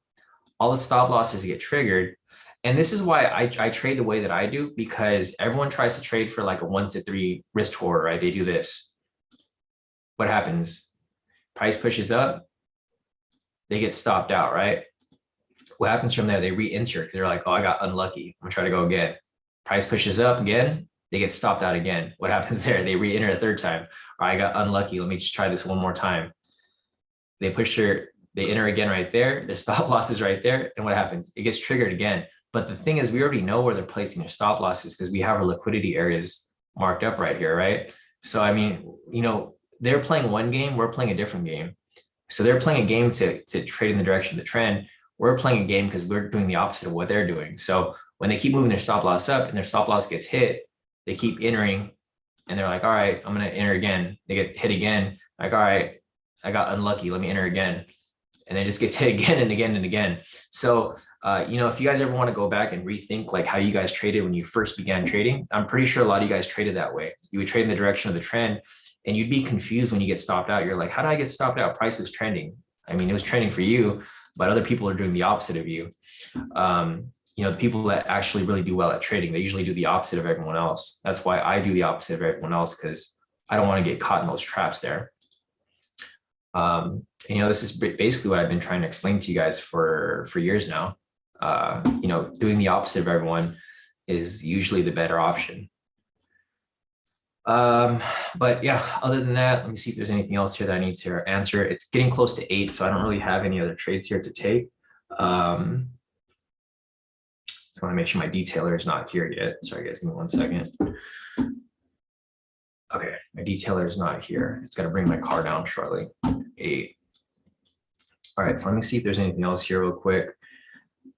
All the stop losses get triggered. And this is why I trade the way that I do, because everyone tries to trade for like a 1 to 3 risk order, right? They do this. What happens? Price pushes up, they get stopped out, right? What happens from there? They re-enter because they're like, oh, I got unlucky. I'm gonna try to go again. Price pushes up again, they get stopped out again. What happens there? They re-enter a third time. Or I got unlucky. Let me just try this one more time. They enter again right there. Their stop loss is right there. And what happens? It gets triggered again. But the thing is, we already know where they're placing their stop losses because we have our liquidity areas marked up right here, right? So, I mean, you know, they're playing one game, we're playing a different game. So they're playing a game to trade in the direction of the trend. We're playing a game because we're doing the opposite of what they're doing. So when they keep moving their stop loss up and their stop loss gets hit, they keep entering and they're like, all right, I'm going to enter again. They get hit again. Like, all right, I got unlucky. Let me enter again. And then just gets hit again and again and again. So, you know, if you guys ever want to go back and rethink like how you guys traded when you first began trading, I'm pretty sure a lot of you guys traded that way. You would trade in the direction of the trend and you'd be confused when you get stopped out. You're like, how did I get stopped out? Price was trending. I mean, it was trending for you, but other people are doing the opposite of you. You know, the people that actually really do well at trading, they usually do the opposite of everyone else. That's why I do the opposite of everyone else, because I don't want to get caught in those traps there. You know, this is basically what I've been trying to explain to you guys for years now. You know, doing the opposite of everyone is usually the better option. But yeah, other than that, let me see if there's anything else here that I need to answer. It's getting close to 8, so I don't really have any other trades here to take. Just want to make sure my detailer is not here yet. Sorry guys, give me 1 second. Okay, my detailer is not here. It's got to bring my car down shortly. 8. All right, so let me see if there's anything else here real quick.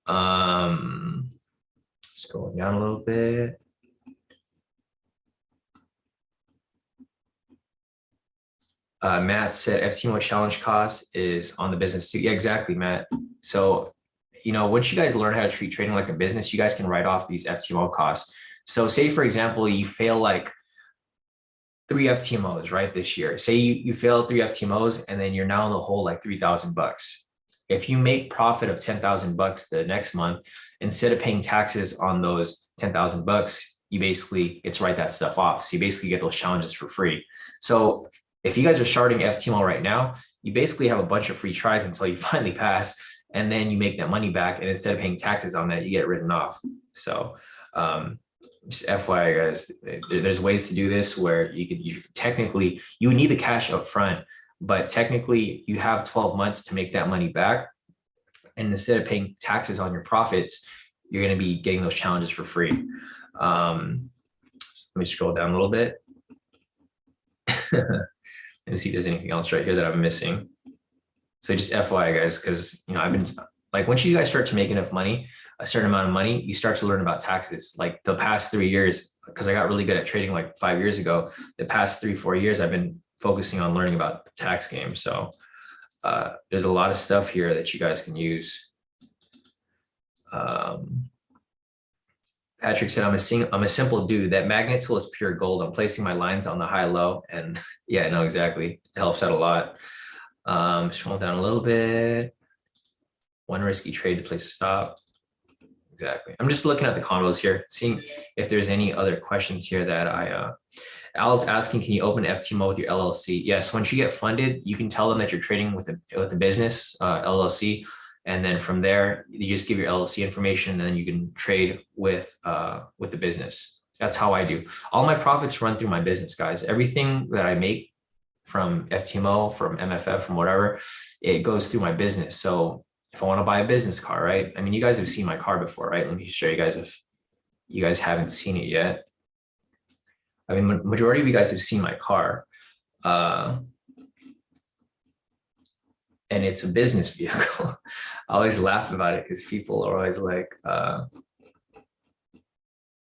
Scrolling down a little bit. Matt said FTMO challenge cost is on the business too. Yeah, exactly, Matt. So, you know, once you guys learn how to treat trading like a business, you guys can write off these FTMO costs. So say, for example, you fail like 3 FTMOs, right, this year. Say you fail 3 FTMOs and then you're now in the hole like $3,000. If you make profit of $10,000 the next month, instead of paying taxes on those $10,000, you basically get to write that stuff off. So you basically get those challenges for free. So if you guys are starting FTMO right now, you basically have a bunch of free tries until you finally pass, and then you make that money back. And instead of paying taxes on that, you get it written off. So just FYI, guys, there's ways to do this where you technically, you would need the cash up front, but technically you have 12 months to make that money back. And instead of paying taxes on your profits, you're going to be getting those challenges for free. Let me scroll down a little bit. Let me see if there's anything else right here that I'm missing. So just FYI, guys, because, you know, I've been like, once you guys start to make enough money, a certain amount of money, you start to learn about taxes. Like the past 3 years, because I got really good at trading like 5 years ago, the past 3-4 years, I've been focusing on learning about the tax game. So there's a lot of stuff here that you guys can use. Patrick said, I'm a simple dude. That magnet tool is pure gold. I'm placing my lines on the high low, and yeah, no, exactly. It helps out a lot. Scroll down a little bit. One risky trade to place a stop. Exactly. I'm just looking at the convos here, seeing if there's any other questions here that Al's asking, can you open FTMO with your LLC? Yes, once you get funded, you can tell them that you're trading with a business, LLC. And then from there, you just give your LLC information and then you can trade with the business. That's how I do. All my profits run through my business, guys. Everything that I make from FTMO, from MFF, from whatever, it goes through my business. So if I want to buy a business car, right? I mean, you guys have seen my car before, right? Let me show you guys if you guys haven't seen it yet. I mean, majority of you guys have seen my car. And it's a business vehicle. I always laugh about it because people are always like,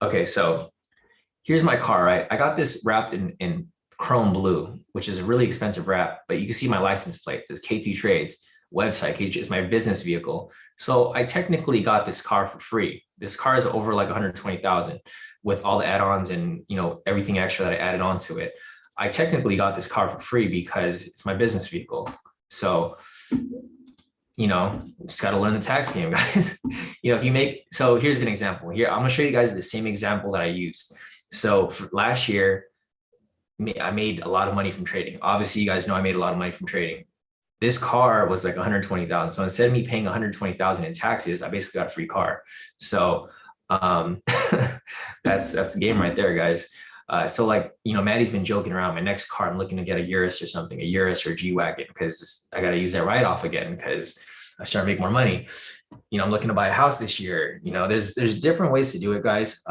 okay, so here's my car, right? I got this wrapped in chrome blue, which is a really expensive wrap, but you can see my license plate. It says K2 Trades website. K2 is my business vehicle. So I technically got this car for free. This car is over like 120,000 with all the add-ons and, you know, everything extra that I added onto it. I technically got this car for free because it's my business vehicle. So, you know, just got to learn the tax game, guys. You know, if you make, so here's an example here. I'm gonna show you guys the same example that I used. So for last year, I made a lot of money from trading. Obviously, you guys know I made a lot of money from trading. This car was like 120,000. So instead of me paying 120,000 in taxes, I basically got a free car. So that's the game right there, guys. So like, you know, Maddie's been joking around. My next car, I'm looking to get a Urus or something, a Urus or a G-Wagon, because I got to use that write-off again because I start to make more money. You know, I'm looking to buy a house this year. You know, there's different ways to do it, guys.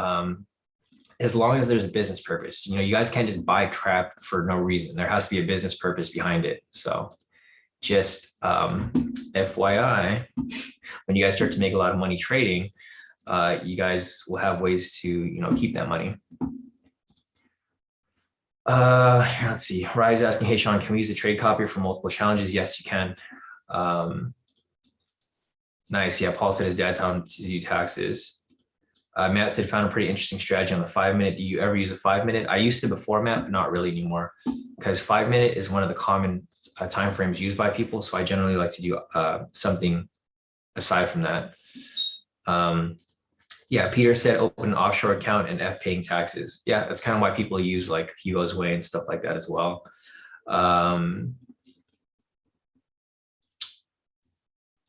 As long as there's a business purpose. You know, you guys can't just buy crap for no reason. There has to be a business purpose behind it. So just FYI, when you guys start to make a lot of money trading, you guys will have ways to, you know, keep that money. Let's see. Rise asking, hey Sean, can we use the trade copier for multiple challenges? Yes, you can. Nice. Yeah, Paul said his dad taught him to do taxes. Matt said found a pretty interesting strategy on the 5-minute. Do you ever use a 5-minute? I used to before, Matt, but not really anymore, because 5-minute is one of the common time frames used by people. So I generally like to do something aside from that. Yeah, Peter said open an offshore account and F paying taxes. Yeah, that's kind of why people use like Hugo's Way and stuff like that as well.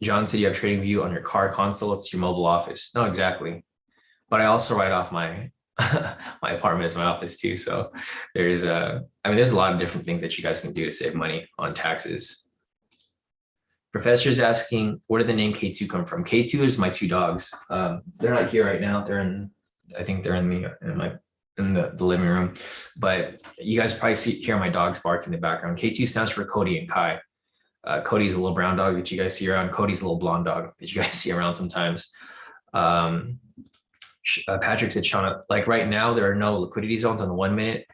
John said you have Trading on your car console. It's your mobile office. No, exactly. But I also write off my my apartment as my office too. So there's I mean, there's a lot of different things that you guys can do to save money on taxes. Professor's asking, where did the name K2 come from? K2 is my 2 dogs. They're not here right now. They're in, I think they're in the living room. But you guys probably hear my dogs bark in the background. K2 stands for Kodi and Kai. Cody's a little brown dog that you guys see around. Cody's a little blonde dog that you guys see around sometimes. Patrick said, Shauna, like right now, there are no liquidity zones on the 1 minute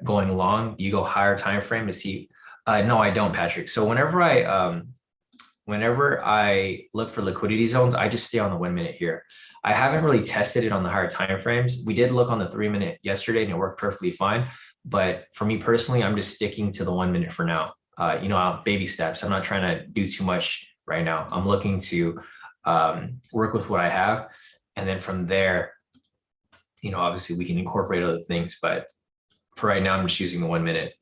going long. You go higher time frame to see. No, I don't, Patrick. So whenever I look for liquidity zones, I just stay on the 1 minute here. I haven't really tested it on the higher time frames. We did look on the 3 minute yesterday and it worked perfectly fine. But for me personally, I'm just sticking to the 1 minute for now. You know, baby steps. I'm not trying to do too much right now. I'm looking to work with what I have. And then from there, you know, obviously we can incorporate other things, but for right now, I'm just using the 1 minute.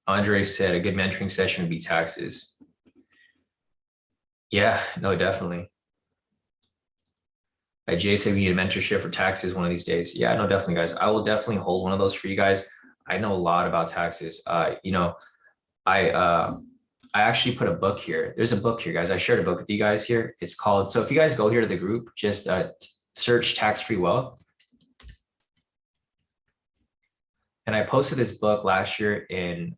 Andre said a good mentoring session would be taxes. Yeah, no, definitely. Jay said we need a mentorship for taxes one of these days. Yeah, no, definitely, guys. I will definitely hold one of those for you guys. I know a lot about taxes. You know, I actually put a book here. There's a book here, guys. I shared a book with you guys here. It's called, so if you guys go here to the group, just search tax-free wealth. And I posted this book last year in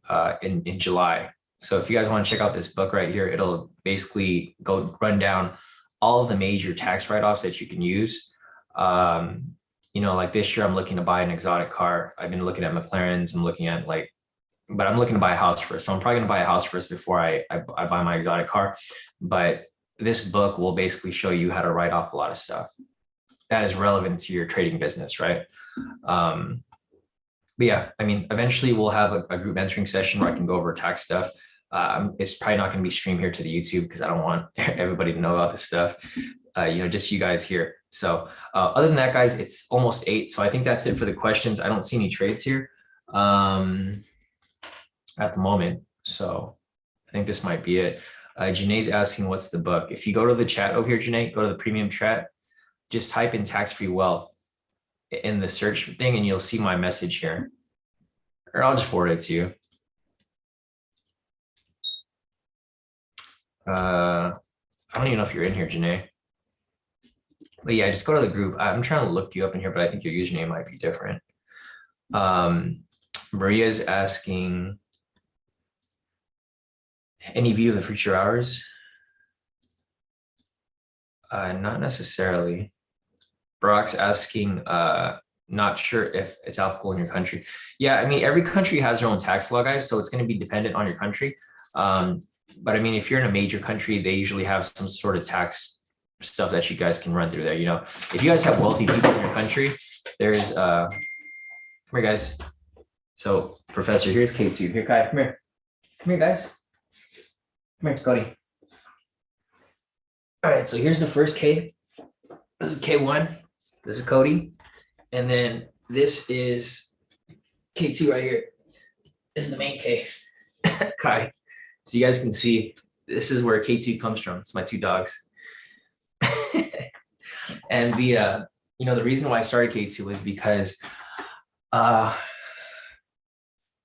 July. So if you guys want to check out this book right here, it'll basically run down all of the major tax write-offs that you can use. You know, like this year, I'm looking to buy an exotic car. I've been looking at McLaren's. I'm looking at but I'm looking to buy a house first. So I'm probably going to buy a house first before I buy my exotic car. But this book will basically show you how to write off a lot of stuff that is relevant to your trading business, right? But yeah, I mean, eventually we'll have a group mentoring session where I can go over tax stuff. It's probably not going to be streamed here to the YouTube because I don't want everybody to know about this stuff. Just you guys here. So other than that, guys, it's almost 8. So I think that's it for the questions. I don't see any trades here at the moment. So I think this might be it. Janae's asking, what's the book? If you go to the chat over here, Janae, go to the premium chat, just type in tax-free wealth in the search thing and you'll see my message here. Or I'll just forward it to you. I don't even know if you're in here, Janae. But yeah, just go to the group. I'm trying to look you up in here, but I think your username might be different. Maria's asking, any view of the future hours? Not necessarily. Brock's asking, not sure if it's applicable in your country. Yeah, I mean, every country has their own tax law, guys, so it's going to be dependent on your country. But I mean, if you're in a major country, they usually have some sort of tax stuff that you guys can run through there. If you guys have wealthy people in your country, there's come here, guys. So Professor, here's K2. Here, Kai, come here. Come here, guys. Come here, Kodi. All right, so here's the first K. This is K1. This is Kodi. And then this is K2 right here. This is the main K, Kai. So you guys can see, this is where K2 comes from. It's my 2 dogs. And the reason why I started K2 was because I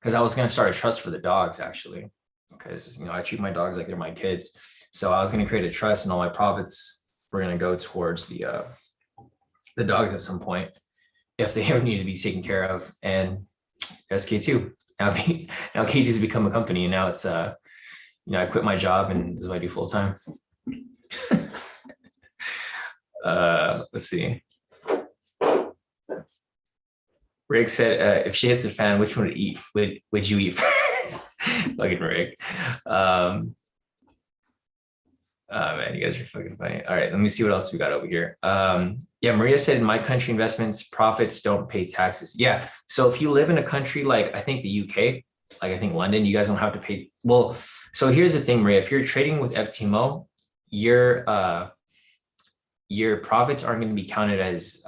was going to start a trust for the dogs, actually, because I treat my dogs like they're my kids. So I was going to create a trust, and all my profits were going to go towards the dogs at some point if they ever need to be taken care of. And there's K2. Now K2's become a company, and now it's I quit my job and this is what I do full time. Let's see. Rick said, if she hits the fan, which one would you eat first? Fucking Rick. Man, you guys are fucking funny. All right, let me see what else we got over here. Yeah, Maria said, in my country, investments profits don't pay taxes. Yeah, so if you live in a country like, I think the UK, like I think London, you guys don't have to pay. Well, so here's the thing, Maria, if you're trading with FTMO, your profits aren't going to be counted as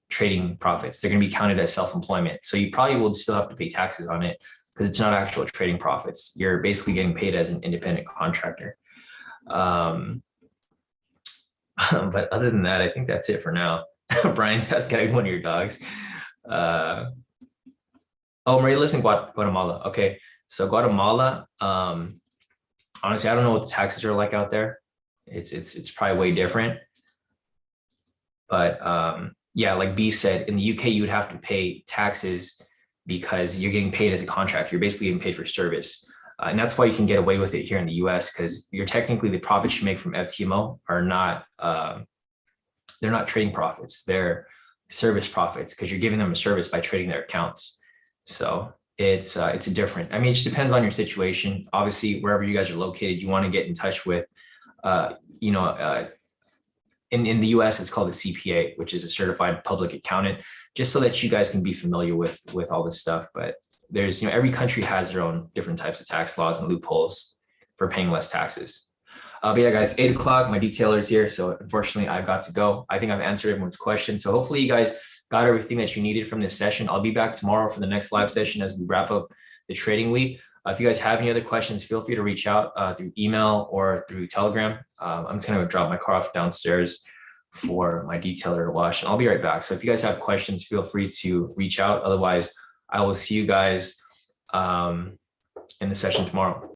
trading profits. They're going to be counted as self-employment. So you probably will still have to pay taxes on it because it's not actual trading profits. You're basically getting paid as an independent contractor. But other than that, I think that's it for now. Brian's asking one of your dogs. Oh, Maria lives in Guatemala. Okay, so Guatemala. Honestly, I don't know what the taxes are like out there. It's probably way different. But yeah, like B said, in the UK, you would have to pay taxes because you're getting paid as a contractor. You're basically getting paid for service. And that's why you can get away with it here in the US, because you're technically, the profits you make from FTMO are not, they're not trading profits, they're service profits, because you're giving them a service by trading their accounts. So it's a different, I mean, it just depends on your situation. Obviously, wherever you guys are located, you want to get in touch with, in the US, it's called a CPA, which is a certified public accountant, just so that you guys can be familiar with all this stuff. But there's, every country has their own different types of tax laws and loopholes for paying less taxes. But yeah, guys, 8 o'clock, my detailer's here. So unfortunately, I've got to go. I think I've answered everyone's questions. So hopefully you guys got everything that you needed from this session. I'll be back tomorrow for the next live session as we wrap up the trading week. If you guys have any other questions, feel free to reach out through email or through Telegram. I'm just going to drop my car off downstairs for my detailer to wash, and I'll be right back. So if you guys have questions, feel free to reach out. Otherwise, I will see you guys in the session tomorrow.